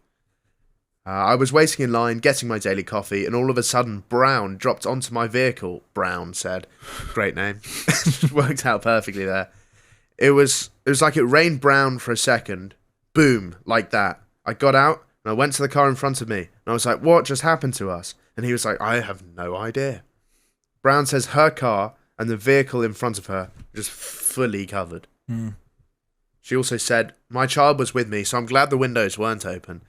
S1: I was waiting in line, getting my daily coffee, and all of a sudden, Brown dropped onto my vehicle, Brown said. Great name. Worked out perfectly there. It was like it rained brown for a second. Boom, like that. I got out, and I went to the car in front of me, and I was like, what just happened to us? And he was like, I have no idea. Brown says her car and the vehicle in front of her were just fully covered. She also said, my child was with me, so I'm glad the windows weren't open.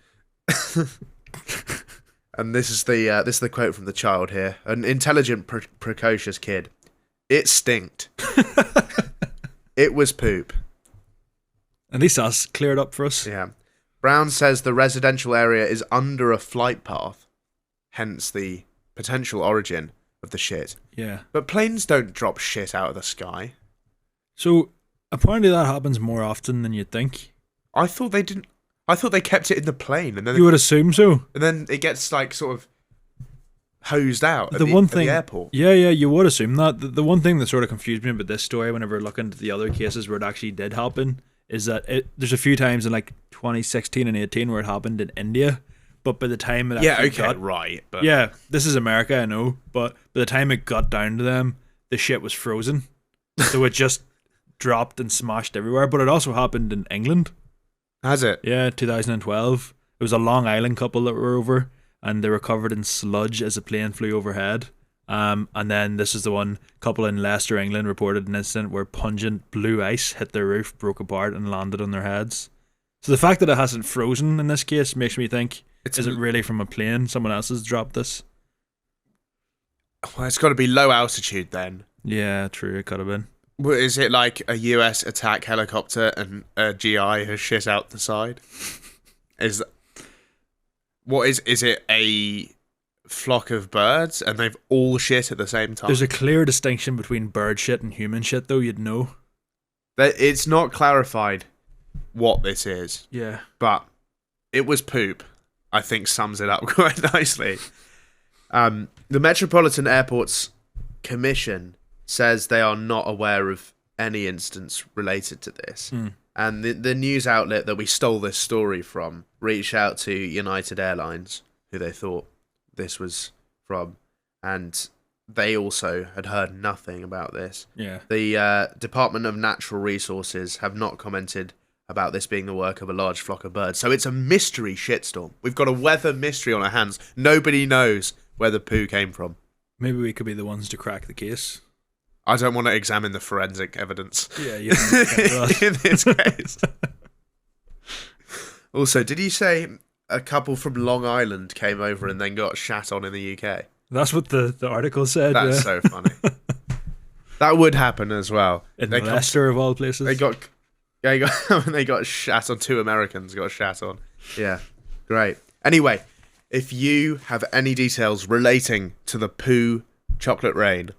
S1: And this is the quote from the child here. An intelligent, precocious kid. It stinked. It was poop.
S3: At least that's cleared up for us.
S1: Yeah. Brown says the residential area is under a flight path, hence the potential origin of the shit.
S3: Yeah.
S1: But planes don't drop shit out of the sky.
S3: So apparently that happens more often than you'd think.
S1: I thought they didn't. I thought they kept it in the plane, and then
S3: You would assume so.
S1: it gets like sort of hosed out at
S3: The one thing,
S1: at the airport.
S3: Yeah, you would assume that. The one thing that sort of confused me about this story, whenever looking at the other cases where it actually did happen, is that there's a few times in like 2016 and 18 where it happened in India, but by the time it actually got,
S1: right, but
S3: yeah, this is America, I know, but by the time it got down to them, the shit was frozen, so it just dropped and smashed everywhere. But it also happened in England.
S1: has it?
S3: Yeah, 2012. It was a Long Island couple that were over, and they were covered in sludge as a plane flew overhead. And then this is the one couple in Leicester, England, reported an incident where pungent blue ice hit their roof, broke apart, and landed on their heads. So the fact that it hasn't frozen in this case makes me think, is it really from a plane? Someone else has dropped this?
S1: Well, it's got to be low altitude then.
S3: Yeah, true, it could have been.
S1: Well, is it like a US attack helicopter and a GI has shit out the side? Is that... What is it a flock of birds and they've all shit at the same time?
S3: There's a clear distinction between bird shit and human shit, though, you'd know.
S1: It's not clarified what this is,
S3: Yeah.
S1: but it was poop. I think sums it up quite nicely. The Metropolitan Airports Commission says they are not aware of any instance related to this. And the news outlet that we stole this story from reached out to United Airlines, who they thought this was from, and they also had heard nothing about this.
S3: Yeah.
S1: The Department of Natural Resources have not commented about this being the work of a large flock of birds. So it's a mystery shitstorm. We've got a weather mystery on our hands. Nobody knows where the poo came from.
S3: Maybe we could be the ones to crack the case.
S1: I don't want to examine the forensic evidence
S3: Yeah, you don't
S1: in this case. Also, did you say a couple from Long Island came over and then got shat on in the UK?
S3: That's what the article said.
S1: That's so funny. That would happen as well.
S3: In Leicester, of all places.
S1: They got shat on. 2 Americans got shat on. Yeah, great. Anyway, if you have any details relating to the poo chocolate rain,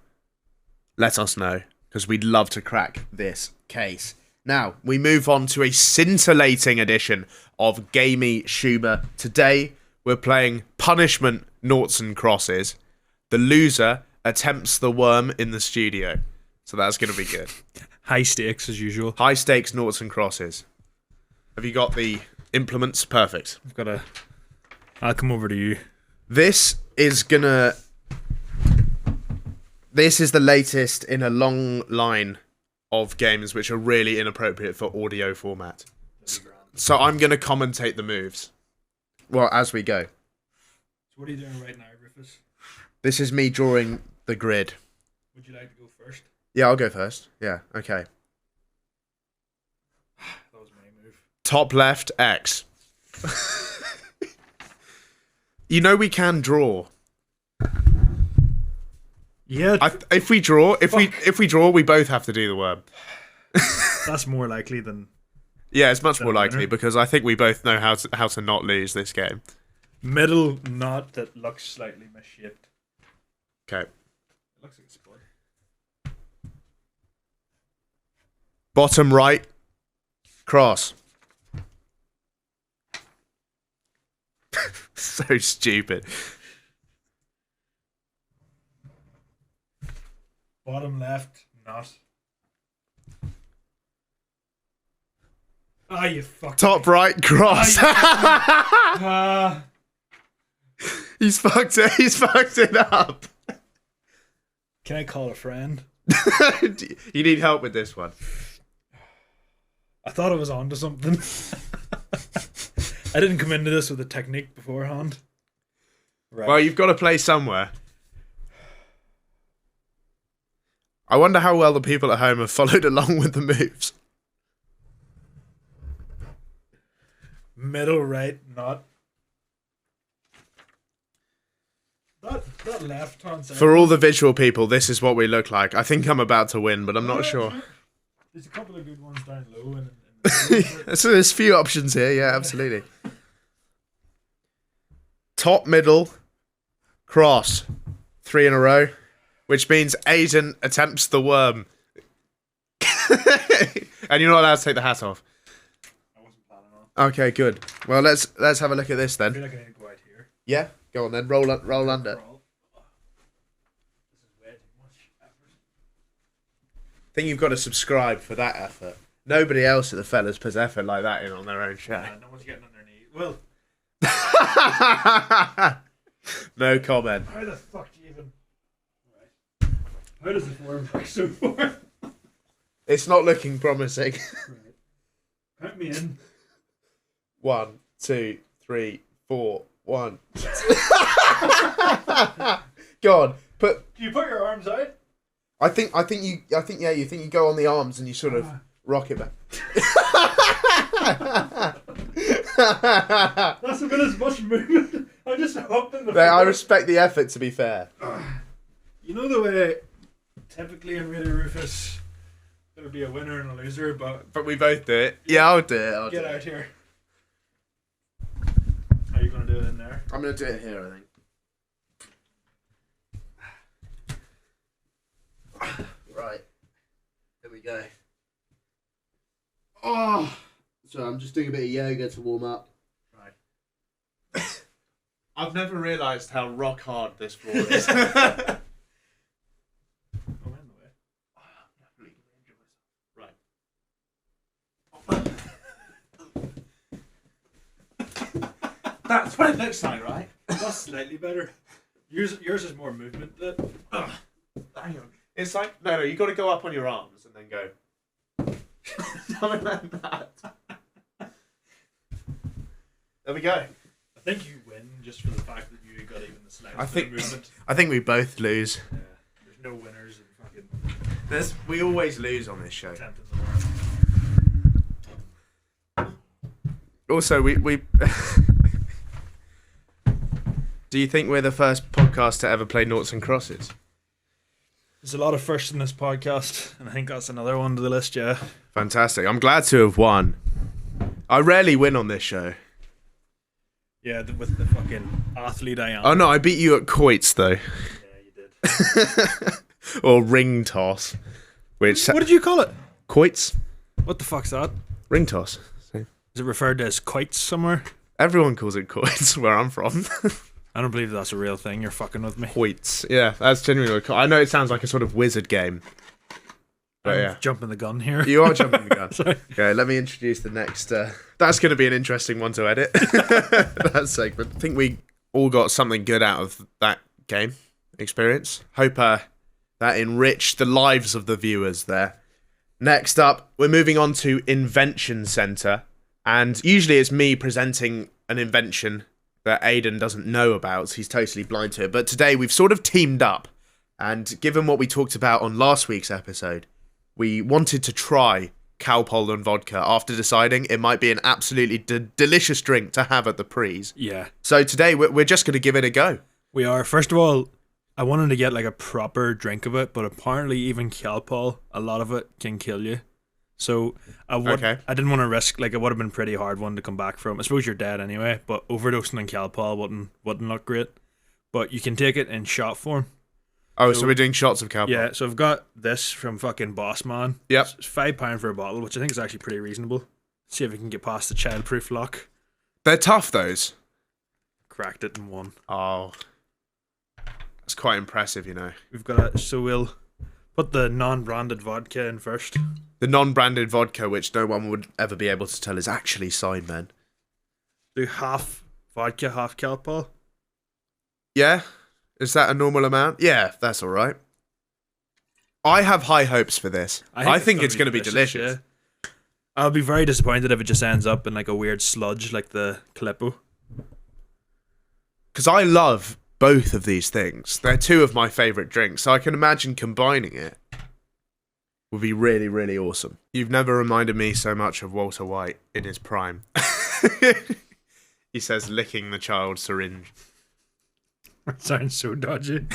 S1: let us know, because we'd love to crack this case. Now, we move on to a scintillating edition of Gamey Schumer. Today, we're playing Punishment Noughts and Crosses. The loser attempts the worm in the studio. So that's going to be good.
S3: High stakes, as usual.
S1: High stakes noughts and crosses. Have you got the implements? Perfect.
S3: I've got a... I'll come over to you.
S1: This is the latest in a long line of games which are really inappropriate for audio format. So I'm going to commentate the moves. Well, as we go.
S3: So what are you doing right now, Rufus?
S1: This is me drawing the grid.
S3: Would you like to go first?
S1: Yeah, I'll go first. Yeah, okay.
S3: That was my move.
S1: Top left, X. You know we can draw.
S3: Yeah.
S1: If we draw, we both have to do the worm.
S3: That's more likely than...
S1: Yeah, it's much more
S3: winner.
S1: likely because I think we both know how to not lose this game.
S3: Middle knot that looks slightly misshaped.
S1: Okay.
S3: It looks like a spud.
S1: Bottom right, cross. So stupid.
S3: Bottom left, knot. Ah, you fuck.
S1: Top right, cross. He's fucked it. He's fucked it up.
S3: Can I call a friend?
S1: You need help with this one.
S3: I thought I was onto something. I didn't come into this with a technique beforehand. Right.
S1: Well, you've got to play somewhere. I wonder how well the people at home have followed along with the moves.
S3: Middle right, knot. That left hand side.
S1: For all the visual people, this is what we look like. I think I'm about to win, but I'm not sure.
S3: There's a couple of good ones down low. And
S1: So there's a few options here. Yeah, absolutely. Top, middle, cross. 3 in a row. Which means Aiden attempts the worm. And you're not allowed to take the hat off.
S3: I wasn't planning on.
S1: Okay, good. Well, let's have a look at this
S3: I
S1: then.
S3: feel like I need to go out here.
S1: Yeah, go on then. Roll under.
S3: This is way too much effort.
S1: I think you've got to subscribe for that effort. Nobody else at the fellas puts effort like that in on their own show.
S3: No one's getting on their knee. Well,
S1: No comment.
S3: how the fuck do you even... Right. How does this worm work so far?
S1: It's not looking promising.
S3: Right. Count me in.
S1: 1, 2, 3, 4, 1. Go on.
S3: Do you put your arms out?
S1: I think you go on the arms and you sort of rock it back.
S3: That's about as much movement. I just hopped in the
S1: I
S3: floor.
S1: respect the effort, to be fair.
S3: You know the way typically in Radio Rufus there would be a winner and a loser, but
S1: We both do it. Yeah, I'll do it.
S3: get out here. Are you going to do it in there?
S1: I'm going to do it here, I think. Right. Here we go. Oh! So I'm just doing a bit of yoga to warm up. Right. I've never realised how rock hard this floor is. That's what it looks like, right?
S3: That's slightly better. Yours is more movement.
S1: Hang on. It's like, no, you got to go up on your arms and then go. Something like that. There we go.
S3: I think you win just for the fact that you got even the slightest movement.
S1: I think we both lose.
S3: Yeah, there's no winners in fucking.
S1: We always lose on this show.
S3: Attempt in the world.
S1: Also, we do you think we're the first podcast to ever play noughts and crosses?
S3: There's a lot of firsts in this podcast, and I think that's another one to the list, yeah.
S1: Fantastic. I'm glad to have won. I rarely win on this show.
S3: Yeah, with the fucking athlete I am.
S1: Oh no, I beat you at quoits though.
S3: Yeah, you did.
S1: Or ring toss. Which
S3: What did you call it?
S1: quoits?
S3: What the fuck's that?
S1: Ring toss.
S3: Is it referred to as quoits somewhere?
S1: Everyone calls it quoits where I'm from.
S3: I don't believe that's a real thing. You're fucking with me.
S1: Quoits. Yeah, that's genuinely what I know it sounds like a sort of wizard game. But
S3: I'm
S1: yeah.
S3: jumping the gun here.
S1: You are jumping the gun.
S3: Sorry.
S1: Okay, let me introduce the next. That's going to be an interesting one to edit. That segment. I think we all got something good out of that game experience. Hope that enriched the lives of the viewers there. Next up, we're moving on to Invention Centre. And usually it's me presenting an invention that Aidan doesn't know about. He's totally blind to it. But today we've sort of teamed up. And given what we talked about on last week's episode, we wanted to try Calpol and vodka after deciding it might be an absolutely delicious drink to have at the prees.
S3: Yeah.
S1: So today we're just going to give it a go.
S3: We are. First of all, I wanted to get like a proper drink of it, but apparently even Calpol, a lot of it can kill you. So I didn't want to risk, like it would have been a pretty hard one to come back from. I suppose you're dead anyway, but overdosing on Calpol wouldn't look great. But you can take it in shot form.
S1: Oh, so we're doing shots of Calpol.
S3: Yeah, so I've got this from fucking Boss Man.
S1: Yep.
S3: It's £5 for a bottle, which I think is actually pretty reasonable. See if we can get past the childproof lock.
S1: They're tough, those.
S3: Cracked it in one.
S1: Oh. That's quite impressive, you know.
S3: So we'll put the non-branded vodka in first.
S1: The non-branded vodka, which no one would ever be able to tell is actually Sidemen.
S3: Do half vodka, half Calpol.
S1: Yeah? Is that a normal amount? Yeah, that's all right. I have high hopes for this. I think it's going to be delicious.
S3: Yeah. I'll be very disappointed if it just ends up in like a weird sludge like the Calippo.
S1: Because I love both of these things. They're two of my favourite drinks, so I can imagine combining it would be really, really awesome. You've never reminded me so much of Walter White in his prime. He says, licking the child's syringe.
S3: That sounds so dodgy.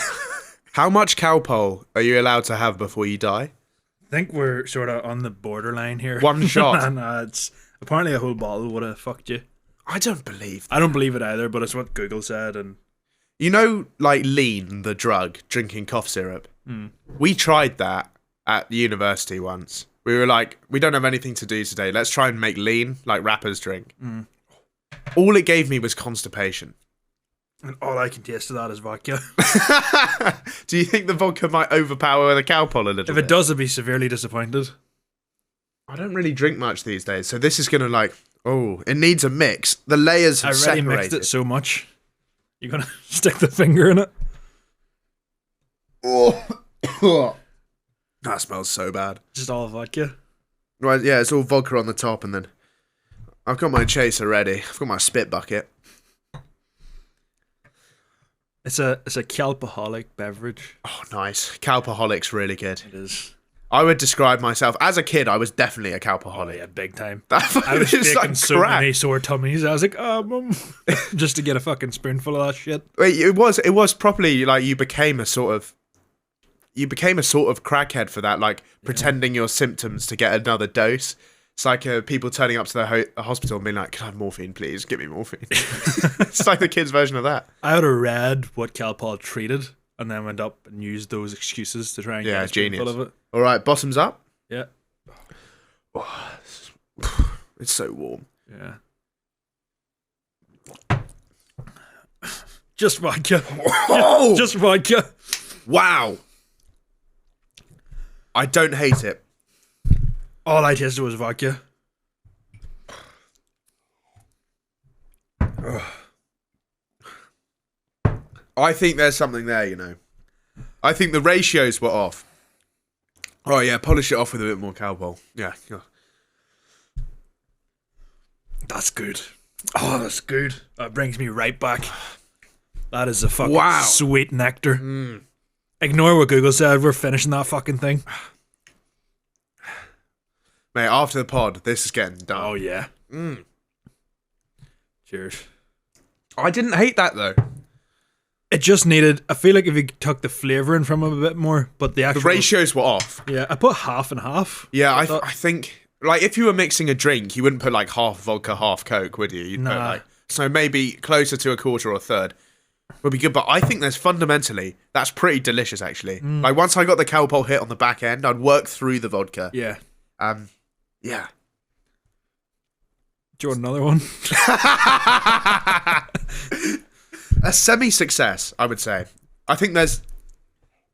S1: How much Calpol are you allowed to have before you die?
S3: I think we're sort of on the borderline here.
S1: One shot.
S3: And it's apparently a whole bottle would have fucked you.
S1: I don't believe that.
S3: I don't believe it either, but it's what Google said. And
S1: you know, like lean, the drug, drinking cough syrup. We tried that at university once. We were like, we don't have anything to do today. Let's try and make lean, like rappers drink. All it gave me was constipation.
S3: And all I can taste of that is vodka.
S1: Do you think the vodka might overpower the Calpol a little bit?
S3: If it does, I'd be severely disappointed.
S1: I don't really drink much these days, so this is going to like, it needs a mix. The layers have
S3: I already
S1: separated.
S3: mixed it so much. You're going to stick the finger in it?
S1: That smells so bad.
S3: Just all vodka?
S1: Right, yeah, it's all vodka on the top, and then I've got my chaser ready. I've got my spit bucket.
S3: It's a calpaholic beverage.
S1: Oh, nice. Calpaholic's really good.
S3: It is.
S1: I would describe myself as a kid. I was definitely a
S3: Oh
S1: calpaholic.
S3: yeah, big time.
S1: I
S3: was
S1: just
S3: taking
S1: like
S3: so
S1: crack.
S3: many sore tummies. I was like, Mum. Just to get a fucking spoonful of that shit.
S1: Wait, it was properly like you became a sort of crackhead for that, like pretending your symptoms to get another dose. It's like people turning up to the hospital and being like, "Can I have morphine, please? Give me morphine." It's like the kids' version of that.
S3: I would have read what Calpol treated and then went up and used those excuses to try and get a spoonful of it.
S1: All right, bottoms up.
S3: Yeah.
S1: Oh, it's so warm.
S3: Yeah. Just vodka.
S1: Oh!
S3: Just vodka.
S1: Wow. I don't hate it.
S3: All I tasted was vodka.
S1: I think there's something there, you know. I think the ratios were off. Oh yeah, polish it off with a bit more Calpol. Yeah.
S3: That's good. Oh, that's good. That brings me right back. That is a fucking
S1: Wow.
S3: sweet nectar. Ignore what Google said. We're finishing that fucking thing.
S1: Mate, after the pod, this is getting done.
S3: Oh, yeah. Cheers.
S1: I didn't hate that though.
S3: It just needed... I feel like if you took the flavouring from it a bit more, but the
S1: The
S3: actual...
S1: ratios were off.
S3: Yeah, I put half and half.
S1: Yeah, I
S3: thought-
S1: think, like, if you were mixing a drink, you wouldn't put, like, half vodka, half Coke, would you? You'd put,
S3: Nah.
S1: like... So maybe closer to a quarter or a third would be good. But I think there's fundamentally... That's pretty delicious, actually. Like, once I got the Calpol hit on the back end, I'd work through the vodka.
S3: Yeah.
S1: Yeah.
S3: Do you want another one?
S1: A semi-success, I would say. I think there's...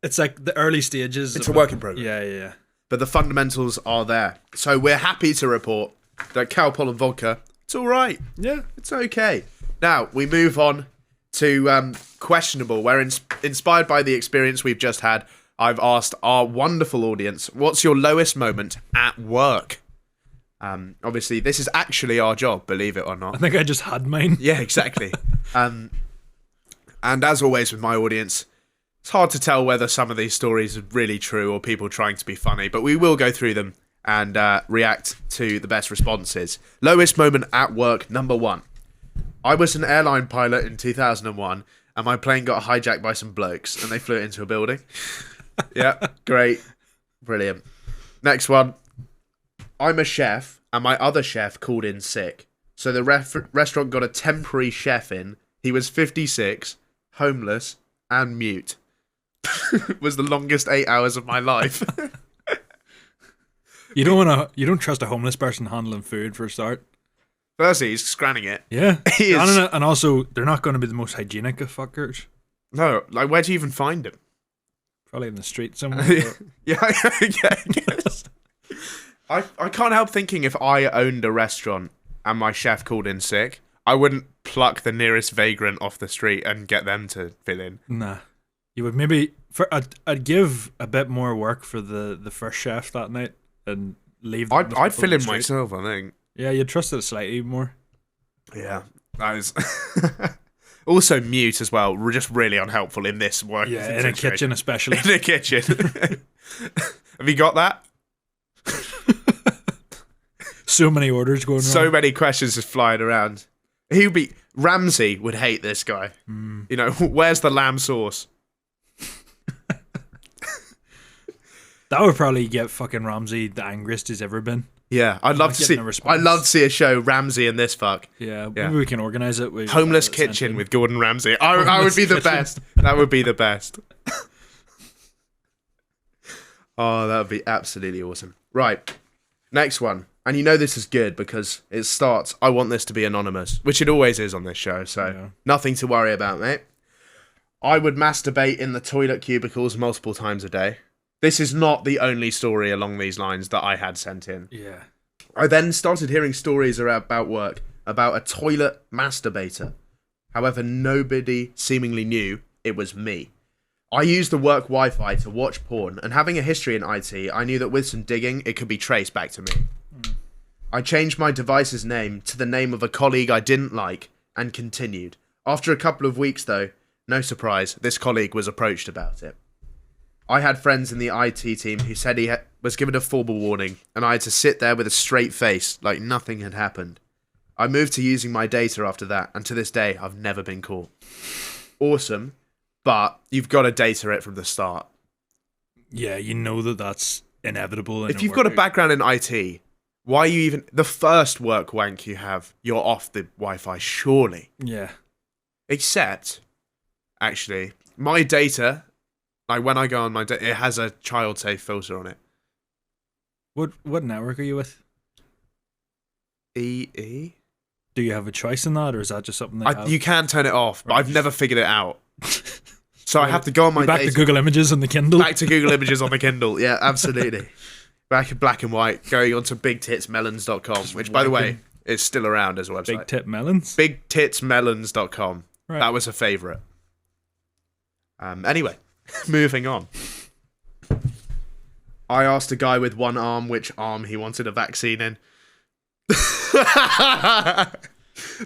S3: It's like the early stages.
S1: It's
S3: of
S1: a work in progress.
S3: Yeah.
S1: But the fundamentals are there. So we're happy to report that Calpol and vodka, it's all right.
S3: Yeah.
S1: It's okay. Now, we move on to questionable, where inspired by the experience we've just had, I've asked our wonderful audience, what's your lowest moment at work? Obviously, this is actually our job, believe it or
S3: I
S1: not.
S3: think I just had mine.
S1: Yeah, exactly. And as always with my audience, it's hard to tell whether some of these stories are really true or people trying to be funny, but we will go through them and react to the best responses. Lowest moment at work, number 1. I was an airline pilot in 2001, and my plane got hijacked by some blokes, and they flew it into a building. Yeah, great. Brilliant. Next one. I'm a chef, and my other chef called in sick. So the restaurant got a temporary chef in. He was 56, homeless, and mute. It was the longest 8 hours of my life.
S3: You don't trust a homeless person handling food for a start.
S1: Firstly, he's scanning it.
S3: Yeah.
S1: He is.
S3: And also, they're not going to be the most hygienic of fuckers.
S1: No, like, where do you even find him?
S3: Probably in the street somewhere.
S1: Yeah, I guess. I can't help thinking if I owned a restaurant and my chef called in sick, I wouldn't pluck the nearest vagrant off the street and get them to fill in.
S3: Nah. You would maybe... I'd give a bit more work for the first chef that night and leave them with
S1: I'd
S3: people
S1: fill
S3: on
S1: in
S3: the street.
S1: myself, I think.
S3: Yeah, you'd trust it slightly more.
S1: Yeah, that is... Also mute as well, just really unhelpful in this work.
S3: Yeah, in a kitchen especially.
S1: In a kitchen. Have you got that?
S3: So many orders going
S1: So
S3: wrong.
S1: many questions just flying around. Ramsey would hate this guy. You know, where's the lamb sauce?
S3: That would probably get fucking Ramsey the angriest he's ever been.
S1: Yeah, I'd love
S3: Not
S1: to see.
S3: getting a response.
S1: I'd love to see a show Ramsey and this fuck.
S3: Yeah,
S1: Yeah.
S3: maybe we can organise it. With
S1: Homeless
S3: sent
S1: kitchen
S3: in.
S1: with Gordon Ramsay. I would be the
S3: kitchen.
S1: best. That would be the best. Oh, that would be absolutely awesome. Right, next one. And you know this is good because it starts, I want this to be anonymous, which it always is on this show, so
S3: Yeah.
S1: nothing to worry about, mate. I would masturbate in the toilet cubicles multiple times a day. This is not the only story along these lines that I had sent in.
S3: Yeah.
S1: I then started hearing stories about work about a toilet masturbator. However, nobody seemingly knew it was me. I used the work Wi-Fi to watch porn, and having a history in IT, I knew that with some digging, it could be traced back to me. I changed my device's name to the name of a colleague I didn't like, and continued. After a couple of weeks, though, no surprise, this colleague was approached about it. I had friends in the IT team who said he was given a formal warning, and I had to sit there with a straight face like nothing had happened. I moved to using my data after that, and to this day, I've never been caught. Awesome, but you've got to data it from the start.
S3: Yeah, you know that's inevitable. In
S1: If you've got a background in IT, Why you even... The first work wank you have, you're off the Wi-Fi, surely.
S3: Yeah.
S1: Except, actually, my data, like when I go on my data, it has a child-safe filter on it.
S3: What network are you with?
S1: EE?
S3: Do you have a choice in that, or is that just something that
S1: You can turn it off, but
S3: Right.
S1: I've never figured it out. So I have to go on my
S3: back
S1: data.
S3: to Google Images on the Kindle?
S1: Back to Google Images on the Kindle. Yeah, absolutely. Back in black and white, going on to bigtitsmelons.com, which, by the way, is still around as a website.
S3: Big Tip Melons?
S1: Bigtitsmelons.com.
S3: Right.
S1: That was a favourite. Anyway, moving on. I asked a guy with one arm which arm he wanted a vaccine in.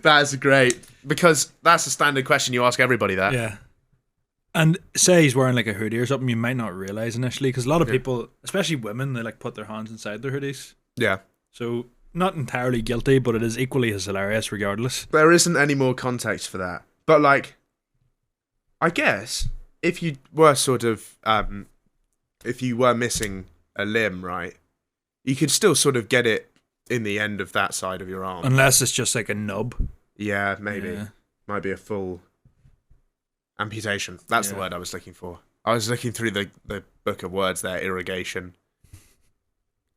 S1: That's great. Because that's a standard question you ask everybody that.
S3: Yeah. And say he's wearing like a hoodie or something, you might not realise initially, because a lot of people, especially women, they like put their hands inside their hoodies.
S1: Yeah.
S3: So, not entirely guilty, but it is equally as hilarious regardless.
S1: There isn't any more context for that. But, like, I guess if you were sort of, if you were missing a limb, right, you could still sort of get it in the end of that side of your arm.
S3: Unless it's just like a nub.
S1: Yeah, maybe.
S3: Yeah.
S1: Might be a full amputation. That's the
S3: Yeah.
S1: word I was looking for. I was looking through the book of words there, irrigation.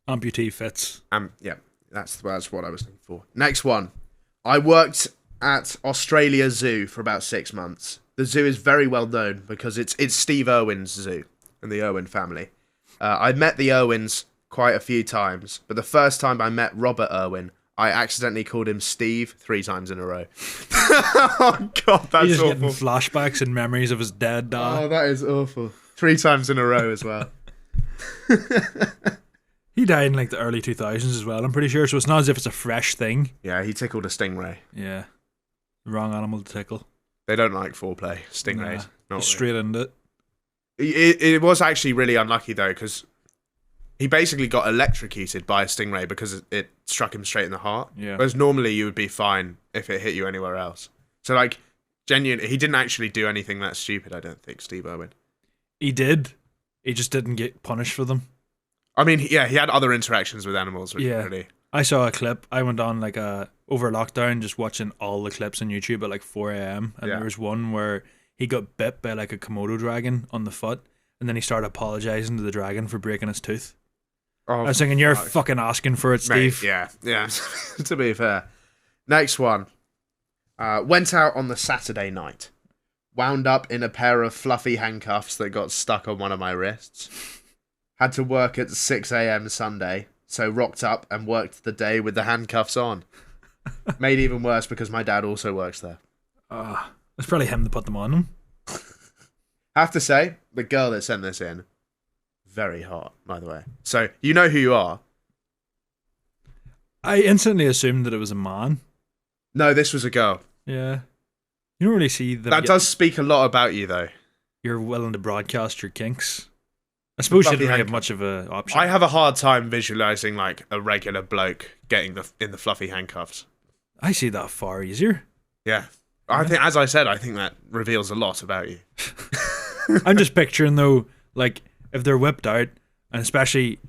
S3: Amputee fits.
S1: Yeah, that's what I was looking for. Next one. I worked at Australia Zoo for about 6 months. The zoo is very well known because it's Steve Irwin's zoo and the Irwin family. I met the Irwins quite a few times, but the first time I met Robert Irwin, I accidentally called him Steve 3 times in a row. Oh, God, that's
S3: He's just getting
S1: awful.
S3: flashbacks and memories of his dead dad.
S1: Oh, that is awful. 3 times in a row as well.
S3: He died in like the early 2000s as well, I'm pretty sure, so it's not as if it's a fresh thing.
S1: Yeah, he tickled a stingray.
S3: Yeah. Wrong animal to tickle.
S1: They don't like foreplay, stingrays.
S3: Nah,
S1: Not
S3: just straight into it.
S1: It was actually really unlucky though, because he basically got electrocuted by a stingray because it struck him straight in the heart.
S3: Yeah.
S1: Whereas normally you would be fine if it hit you anywhere else. So like, genuinely, he didn't actually do anything that stupid. I don't think, Steve Irwin.
S3: He did. He just didn't get punished for them.
S1: I mean, yeah, he had other interactions with animals, which
S3: Yeah.
S1: really.
S3: I saw a clip. I went on like over lockdown just watching all the clips on YouTube at like 4 a.m. And
S1: Yeah.
S3: there was one where he got bit by like a Komodo dragon on the foot, and then he started apologizing to the dragon for breaking his tooth.
S1: Oh,
S3: I was thinking, you're
S1: fuck.
S3: fucking asking for it,
S1: Mate,
S3: Steve.
S1: yeah. To be fair. Next one. Went out on the Saturday night. Wound up in a pair of fluffy handcuffs that got stuck on one of my wrists. Had to work at 6 a.m. Sunday, so rocked up and worked the day with the handcuffs on. Made even worse because my dad also works there.
S3: It's probably him to put them on him.
S1: Have to say, the girl that sent this in, very hot, by the way. So, you know who you are.
S3: I instantly assumed that it was a man.
S1: No, this was a girl.
S3: Yeah. You don't really see them.
S1: That does speak a lot about you, though.
S3: You're willing to broadcast your kinks. I suppose you
S1: Fluffy
S3: didn't really have
S1: handcuff.
S3: much of an option.
S1: I have a hard time visualizing like a regular bloke getting in the fluffy handcuffs.
S3: I see that far easier.
S1: Yeah. I think, as I said, I think that reveals a lot about you.
S3: I'm just picturing though, like if they're whipped out, and especially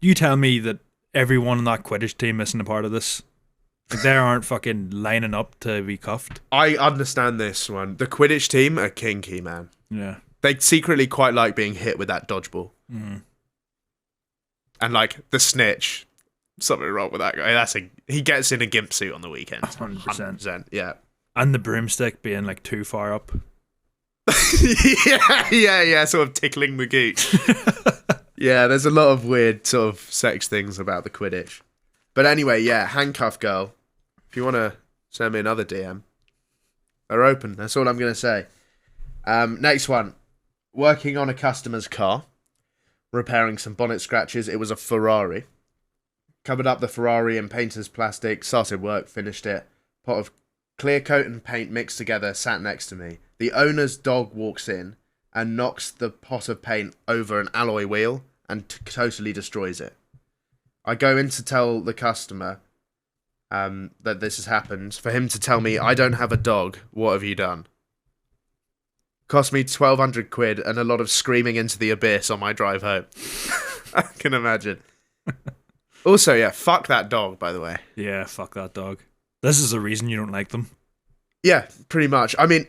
S3: you tell me that everyone on that Quidditch team isn't a part of this. Like they aren't fucking lining up to be cuffed.
S1: I understand this one. The Quidditch team are kinky, man.
S3: Yeah.
S1: They secretly quite like being hit with that dodgeball.
S3: Mm.
S1: And like the snitch, something wrong with that guy. He gets in a gimp suit on the weekend.
S3: 100%.
S1: 100%. Yeah.
S3: And the broomstick being like too far up.
S1: yeah, sort of tickling the gooch. Yeah, there's a lot of weird sort of sex things about the Quidditch. But anyway, yeah, handcuff girl. If you want to send me another DM, they're open. That's all I'm going to say. Next one. Working on a customer's car. Repairing some bonnet scratches. It was a Ferrari. Covered up the Ferrari in painter's plastic. Started work, finished it. Pot of clear coat and paint mixed together sat next to me. The owner's dog walks in and knocks the pot of paint over an alloy wheel and totally destroys it. I go in to tell the customer that this has happened. For him to tell me, I don't have a dog, what have you done? Cost me 1,200 quid and a lot of screaming into the abyss on my drive home. I can imagine. Also, yeah, fuck that dog, by the way.
S3: Yeah, fuck that dog. This is the reason you don't like them.
S1: Yeah, pretty much. I mean,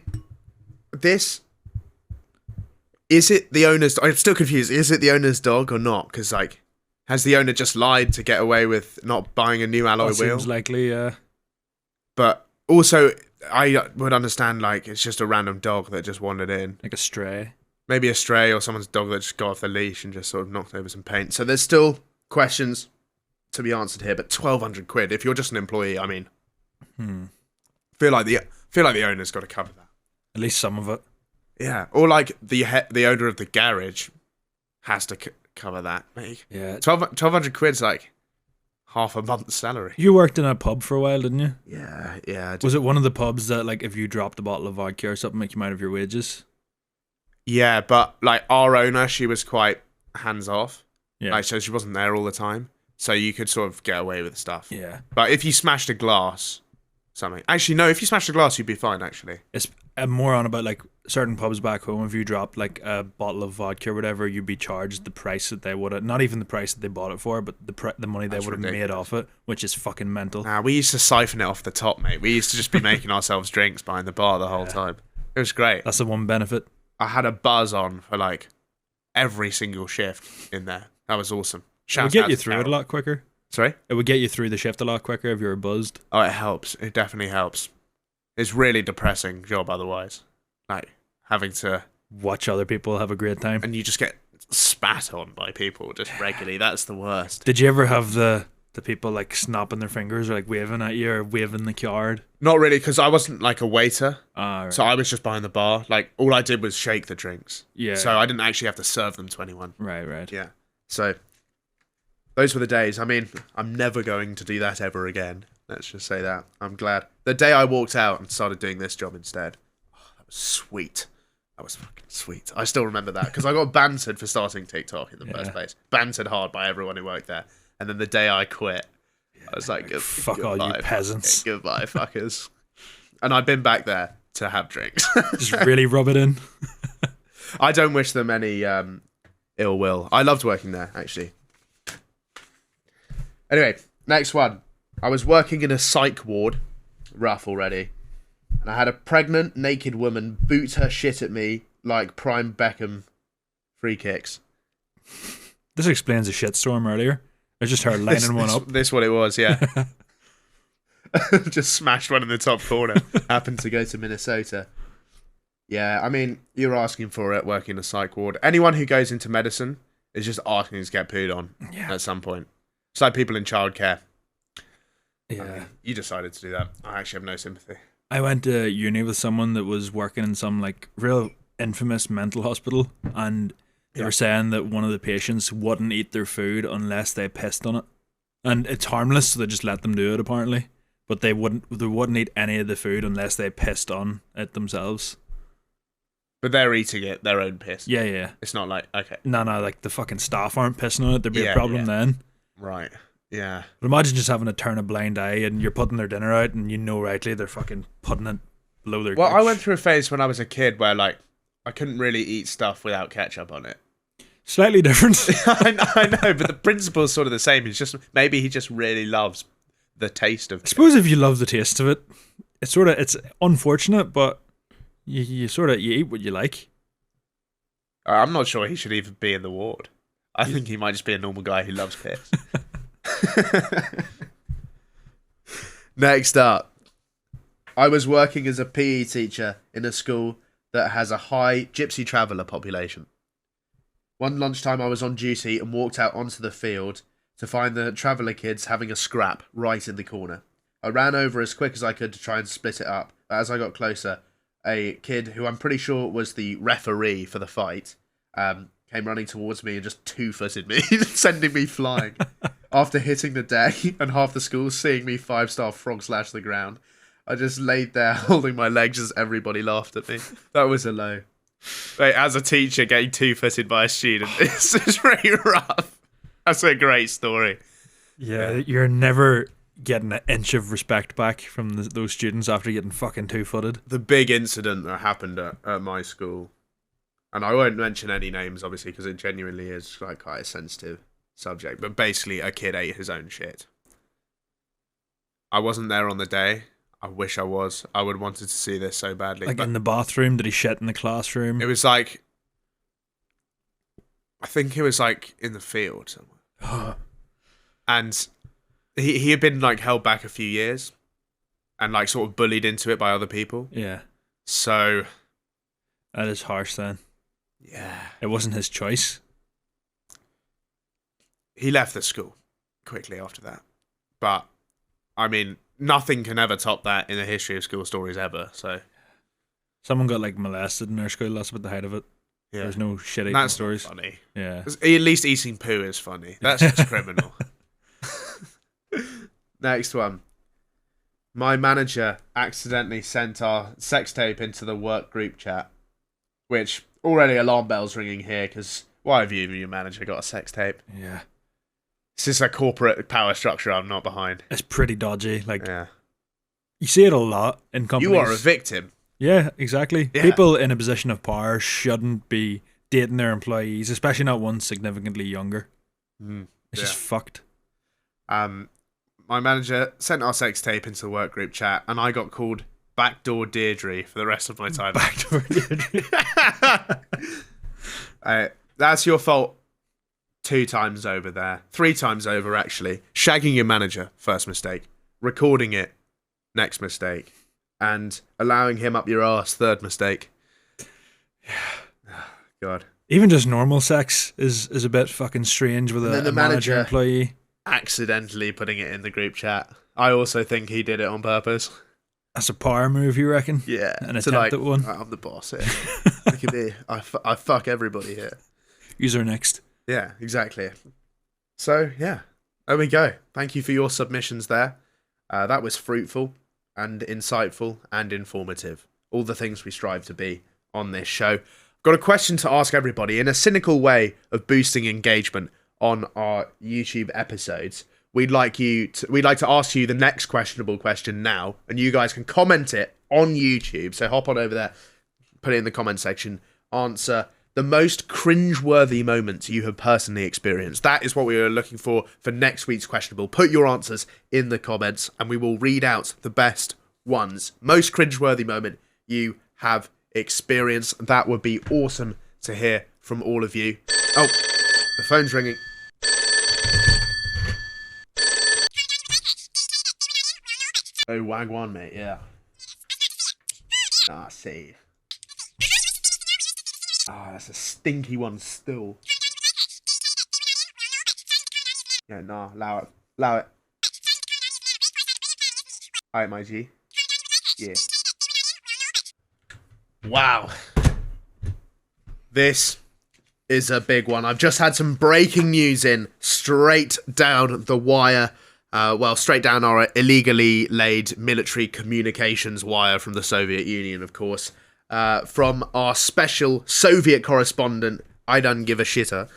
S1: is it the owner's... I'm still confused. Is it the owner's dog or not? Because, like, has the owner just lied to get away with not buying a new alloy
S3: That
S1: wheel?
S3: seems likely, yeah.
S1: But also, I would understand, like, it's just a random dog that just wandered in.
S3: Like a stray.
S1: Maybe a stray or someone's dog that just got off the leash and just sort of knocked over some paint. So there's still questions to be answered here, but 1,200 quid, if you're just an employee, I mean... feel like the owner's got to cover that.
S3: At least some of it.
S1: Yeah, or like the owner of the garage has to cover that. Mate.
S3: Yeah.
S1: 1,200 quid's like half a month's salary.
S3: You worked in a pub for a while, didn't you?
S1: Yeah.
S3: Was it one of the pubs that, like, if you dropped a bottle of vodka or something, like, you might have your wages?
S1: Yeah, but like our owner, she was quite hands off.
S3: Yeah.
S1: Like, so she wasn't there all the time, so you could sort of get away with stuff.
S3: Yeah.
S1: But if you smashed a glass, something. Actually, no. If you smashed a glass, you'd be fine. Actually.
S3: It's more on about, like, certain pubs back home. If you dropped, like, a bottle of vodka or whatever, you'd be charged the price that they would have, not even the price that they bought it for, but the money they would have made off it, which is fucking mental.
S1: Nah, we used to siphon it off the top, mate. We used to just be making ourselves drinks behind the bar the whole time. It was great.
S3: That's the one benefit.
S1: I had a buzz on for like every single shift in there. That was awesome.
S3: It would get you through it a lot quicker.
S1: Sorry?
S3: It would get you through the shift a lot quicker if you were buzzed.
S1: Oh, it helps. It definitely helps. It's really depressing job otherwise. Like having to
S3: watch other people have a great time.
S1: And you just get spat on by people just regularly. That's the worst.
S3: Did you ever have the people like snapping their fingers or like waving at you or waving the card?
S1: Not really, because I wasn't like a waiter.
S3: Right.
S1: So I was just behind the bar. Like all I did was shake the drinks.
S3: Yeah.
S1: So I didn't actually have to serve them to anyone.
S3: Right.
S1: Yeah. So those were the days. I mean, I'm never going to do that ever again. Let's just say that. I'm glad. The day I walked out and started doing this job instead, that was sweet. That was fucking sweet. I still remember that because I got bantered for starting TikTok in the first place. Bantered hard by everyone who worked there. And then the day I quit, I was like,
S3: fuck all you peasants.
S1: Goodbye, fuckers. And I've been back there to have drinks.
S3: Just really rub it in.
S1: I don't wish them any ill will. I loved working there, actually. Anyway, next one. I was working in a psych ward. Rough already. And I had a pregnant, naked woman boot her shit at me like prime Beckham free kicks.
S3: This explains the shitstorm earlier. I just heard lining one up.
S1: This what it was, yeah. Just smashed one in the top corner. Happened to go to Minnesota. Yeah, I mean, you're asking for it working in a psych ward. Anyone who goes into medicine is just asking to get pooed on at some point. It's like people in childcare.
S3: Yeah.
S1: I mean, you decided to do that. I actually have no sympathy.
S3: I went to uni with someone that was working in some like real infamous mental hospital, and they were saying that one of the patients wouldn't eat their food unless they pissed on it. And it's harmless, so they just let them do it apparently. But they wouldn't eat any of the food unless they pissed on it themselves.
S1: But they're eating it, their own piss.
S3: Yeah.
S1: It's not like, okay.
S3: No, like the fucking staff aren't pissing on it. There'd be a problem then.
S1: Right. Yeah.
S3: But imagine just having to turn a blind eye and you're putting their dinner out and you know rightly they're fucking putting it below their
S1: Well,
S3: couch.
S1: I went through a phase when I was a kid where like I couldn't really eat stuff without ketchup on it.
S3: Slightly different.
S1: I know, but the principle's sort of the same. Maybe he just really loves the taste of.
S3: I suppose if you love the taste of it, it's unfortunate, but you eat what you like.
S1: I'm not sure he should even be in the ward. I think he might just be a normal guy who loves piss. Next up, I was working as a PE teacher in a school that has a high gypsy traveller population. One lunchtime I was on duty and walked out onto the field to find the traveller kids having a scrap right in the corner. I ran over as quick as I could to try and split it up, but as I got closer, a kid who I'm pretty sure was the referee for the fight came running towards me and just two-footed me, sending me flying. After hitting the deck and half the school seeing me 5-star frog slash the ground, I just laid there holding my legs as everybody laughed at me. That was a low. Wait, as a teacher, getting two-footed by a student is really rough. That's a great story.
S3: Yeah, you're never getting an inch of respect back from those students after getting fucking two-footed.
S1: The big incident that happened at my school, and I won't mention any names, obviously, because it genuinely is like quite a sensitive subject, but basically a kid ate his own shit. I wasn't there on the day. I wish I was. I would wanted to see this so badly.
S3: Like
S1: but
S3: in the bathroom, did he shit in the classroom?
S1: it was like, I think it was like in the field somewhere. And he had been like held back a few years and like sort of bullied into it by other people.
S3: Yeah.
S1: So
S3: That is harsh then.
S1: yeah,
S3: It wasn't his choice.
S1: he left the school quickly after that. But I mean, nothing can ever top that in the history of school stories ever. So
S3: Someone got like molested in their school. That's about the height of it.
S1: yeah,
S3: There's no shit eating
S1: that's
S3: stories.
S1: not funny.
S3: Yeah.
S1: 'Cause at least eating poo is funny. That's just criminal. Next one. My manager accidentally sent our sex tape into the work group chat, which already alarm bells ringing here because why have you and your manager got a sex tape?
S3: Yeah.
S1: This is a corporate power structure I'm not behind.
S3: It's pretty dodgy. Like
S1: Yeah.
S3: you see it a lot in companies.
S1: You are a victim.
S3: Yeah, exactly.
S1: Yeah.
S3: People in a position of power shouldn't be dating their employees, especially not ones significantly younger. It's just fucked.
S1: My manager sent our sex tape into the work group chat, and I got called Backdoor Deirdre for the rest of my time.
S3: Backdoor Deirdre.
S1: That's your fault 2 times over there. 3 times over, actually. Shagging your manager, first mistake. Recording it, next mistake. And allowing him up your arse, third mistake. God.
S3: Even just normal sex is a bit fucking strange with
S1: then
S3: a
S1: the
S3: manager
S1: manager-
S3: employee.
S1: Accidentally putting it in the group chat. I also think he did it on purpose.
S3: That's a power move, you reckon?
S1: Yeah.
S3: An
S1: to
S3: attempt at one.
S1: I'm the boss here. Look at me. I fuck everybody here.
S3: User next.
S1: Yeah, exactly. So, yeah. There we go. Thank you for your submissions there. That was fruitful and insightful and informative. All the things we strive to be on this show. Got a question to ask everybody in a cynical way of boosting engagement on our YouTube episodes. We'd like to ask you the next questionable question now, and you guys can comment it on YouTube. So hop on over there, put it in the comment section. Answer the most cringe-worthy moments you have personally experienced. That is what we are looking for next week's questionable. Put your answers in the comments, and we will read out the best ones. Most cringe-worthy moment you have experienced. That would be awesome to hear from all of you. Oh, the phone's ringing. Oh, wagwan, mate, yeah. Ah, see. Ah, that's a stinky one still. Yeah, nah, allow it. Allow it. Alright, my G. Yeah. Wow. This is a big one. I've just had some breaking news in straight down the wire. Straight down our illegally laid military communications wire from the Soviet Union, of course. From our special Soviet correspondent, I don't give a shitter.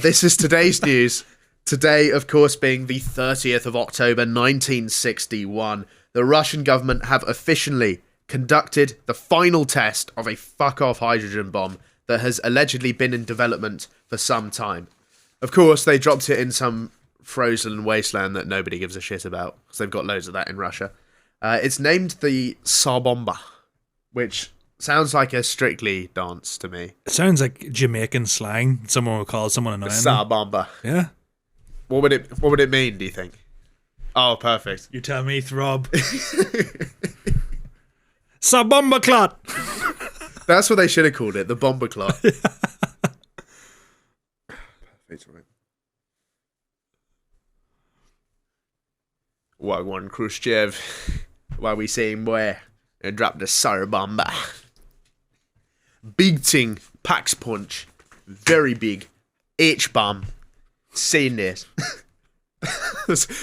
S1: This is today's news. Today, of course, being the 30th of October, 1961, the Russian government have officially conducted the final test of a fuck-off hydrogen bomb that has allegedly been in development for some time. Of course, they dropped it in some frozen wasteland that nobody gives a shit about, because they've got loads of that in Russia. It's named the Tsar Bomba, which sounds like a Strictly dance to me.
S3: It sounds like Jamaican slang. Someone would call someone annoying.
S1: Tsar Bomba.
S3: Yeah.
S1: What would it mean, do you think? Oh, perfect.
S3: You tell me, Throb. Sabomba clot.
S1: That's what they should have called it, the bomber clot. Perfect, right. Wagwan Khrushchev. While we see him where and drop the Tsar Bomba. Big thing, Pax Punch. Very big. H-bomb. Seen this.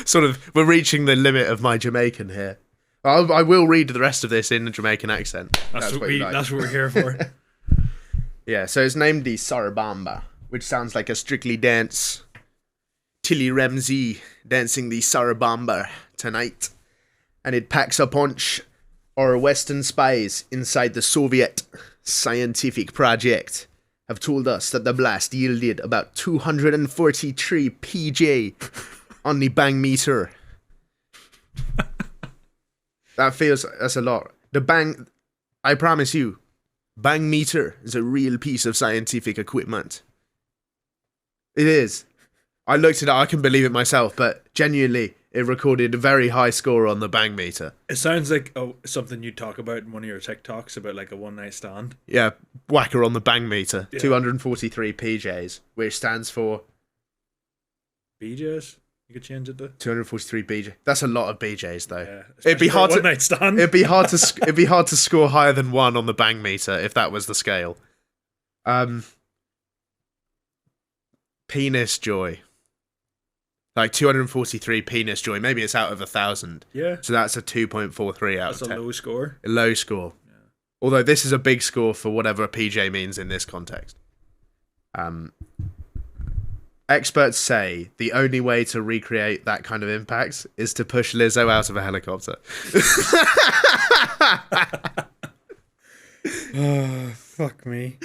S1: Sort of, we're reaching the limit of my Jamaican here. I will read the rest of this in a Jamaican accent.
S3: That's what
S1: you like.
S3: that's what we're here for.
S1: Yeah, so it's named the Sarabamba, which sounds like a Strictly dance. Tilly Ramsey dancing the Sarabamba tonight. And it packs a punch or Western spies inside the Soviet scientific project. have told us that the blast yielded about 243 PJ on the bang meter. That's a lot. The bang, I promise you, bang meter is a real piece of scientific equipment. It is. I looked it up, I can believe it myself, but genuinely, it recorded a very high score on the bang meter.
S3: It sounds like something you talk about in one of your TikToks about like a one night stand.
S1: Yeah, whacker on the bang meter.
S3: Yeah.
S1: 243 PJs, which stands for
S3: BJs? You could change it to
S1: 243 BJ. That's a lot of BJs though.
S3: yeah.
S1: It'd be
S3: especially for a
S1: hard to
S3: one night stand.
S1: it'd be hard to score higher than 1 on the bang meter if that was the scale. Penis joy. Like 243 penis joy. Maybe it's out of 1,000.
S3: Yeah.
S1: So that's a 2.43 out
S3: That's
S1: of
S3: a
S1: 10.
S3: low score.
S1: A low score. Yeah. Although this is a big score for whatever a PJ means in this context. Experts say the only way to recreate that kind of impact is to push Lizzo out of a helicopter.
S3: Oh, fuck me.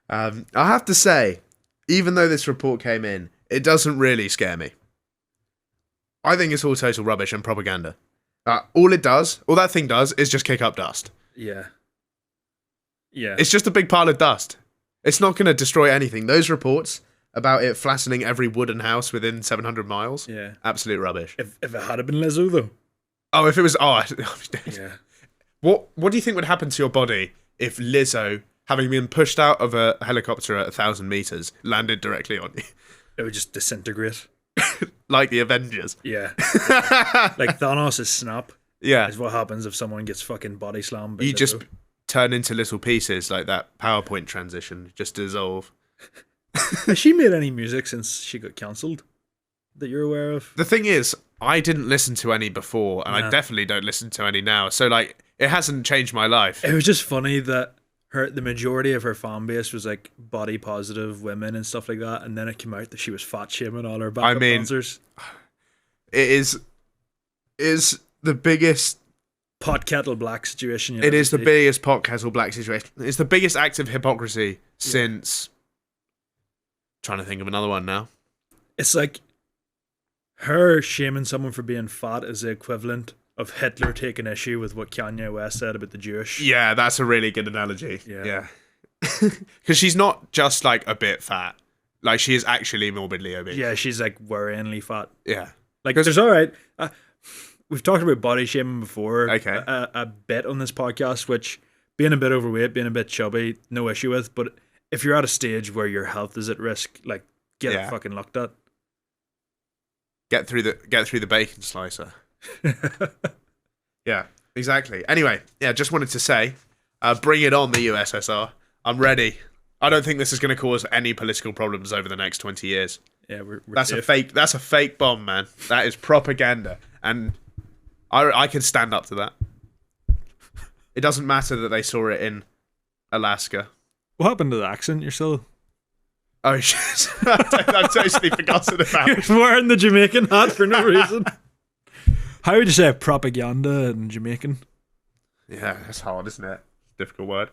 S1: I have to say, even though this report came in, it doesn't really scare me. I think it's all total rubbish and propaganda. All that thing does, is just kick up dust.
S3: Yeah. Yeah.
S1: It's just a big pile of dust. It's not going to destroy anything. Those reports about it flattening every wooden house within 700 miles,
S3: yeah.
S1: absolute rubbish.
S3: If it had been Lizzo though.
S1: Oh, if it was... Oh,
S3: Yeah.
S1: What do you think would happen to your body if Lizzo, having been pushed out of a helicopter at 1,000 meters, landed directly on you?
S3: It would just disintegrate.
S1: Like the Avengers.
S3: Yeah. Like Thanos' snap
S1: Yeah.
S3: is what happens if someone gets fucking body slammed by
S1: You
S3: Lizzo.
S1: just turn into little pieces like that PowerPoint transition. Just dissolve.
S3: Has she made any music since she got cancelled that you're aware of?
S1: The thing is, I didn't listen to any before, and I
S3: No.
S1: definitely don't listen to any now. So, like, it hasn't changed my life.
S3: It was just funny that the majority of her fan base was like body positive women and stuff like that, and then it came out that she was fat shaming all her backup dancers.
S1: It is the biggest...
S3: Pot kettle black situation.
S1: It is the biggest pot kettle black situation. It's the biggest act of hypocrisy since... Trying to think of another one now.
S3: It's like her shaming someone for being fat is the equivalent of Hitler taking issue with what Kanye West said about the Jewish.
S1: Yeah, that's a really good analogy.
S3: Yeah.
S1: Because she's not just, like, a bit fat. Like, she is actually morbidly obese.
S3: Yeah, she's like worryingly fat.
S1: Yeah.
S3: Like, there's all right. We've talked about body shaming before.
S1: Okay.
S3: A bit on this podcast, which being a bit overweight, being a bit chubby, no issue with. But if you're at a stage where your health is at risk, like, get it fucking looked at.
S1: Get through the bacon slicer. Yeah, exactly. Anyway, yeah, just wanted to say, bring it on, the USSR. I'm ready. I don't think this is going to cause any political problems over the next 20 years.
S3: Yeah, we're
S1: That's
S3: safe.
S1: a fake bomb, man. That is propaganda, and I can stand up to that. It doesn't matter that they saw it in Alaska.
S3: What happened to the accent? You're still
S1: Oh shit! I've totally forgotten about it.
S3: you're wearing the Jamaican hat for no reason. How would you say propaganda in Jamaican?
S1: Yeah, that's hard, isn't it? Difficult word.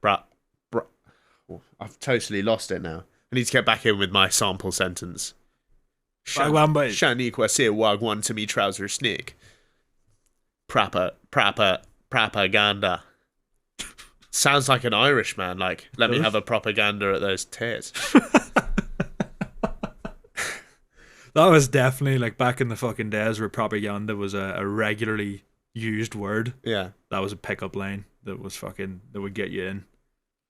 S1: Oh, I've totally lost it now. I need to get back in with my sample sentence.
S3: Wagwan boy.
S1: Shaniqua say wagwan to me trouser snake. Propaganda. Sounds like an Irishman, like, let me have a propaganda at those tits.
S3: That was definitely like back in the fucking days where propaganda was a regularly used word.
S1: Yeah.
S3: That was a pickup line that would get you in.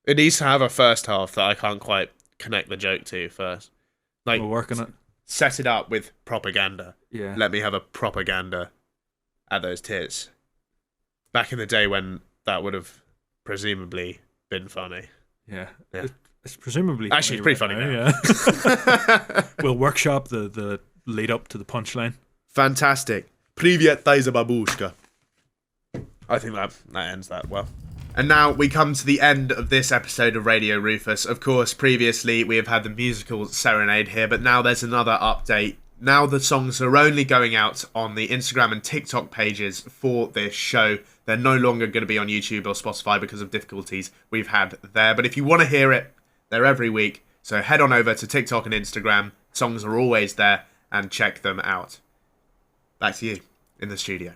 S1: It needs to have a first half that I can't quite connect the joke to first. Like,
S3: We'll work on it.
S1: set it up with propaganda.
S3: Yeah.
S1: Let me have a propaganda at those tits. Back in the day when that would have presumably been funny.
S3: Yeah.
S1: Yeah.
S3: It's presumably
S1: Actually, it's pretty funny now.
S3: Yeah. We'll workshop the lead up to the punchline.
S1: Fantastic. Привет, Daisa babushka. I think that ends that well. And now we come to the end of this episode of Radio Rufus. Of course, previously we have had the musical Serenade here, but now there's another update. Now the songs are only going out on the Instagram and TikTok pages for this show. They're no longer going to be on YouTube or Spotify because of difficulties we've had there. But if you want to hear it, They're every week. So head on over to TikTok and Instagram. Songs are always there, and check them out. Back to you in the studio.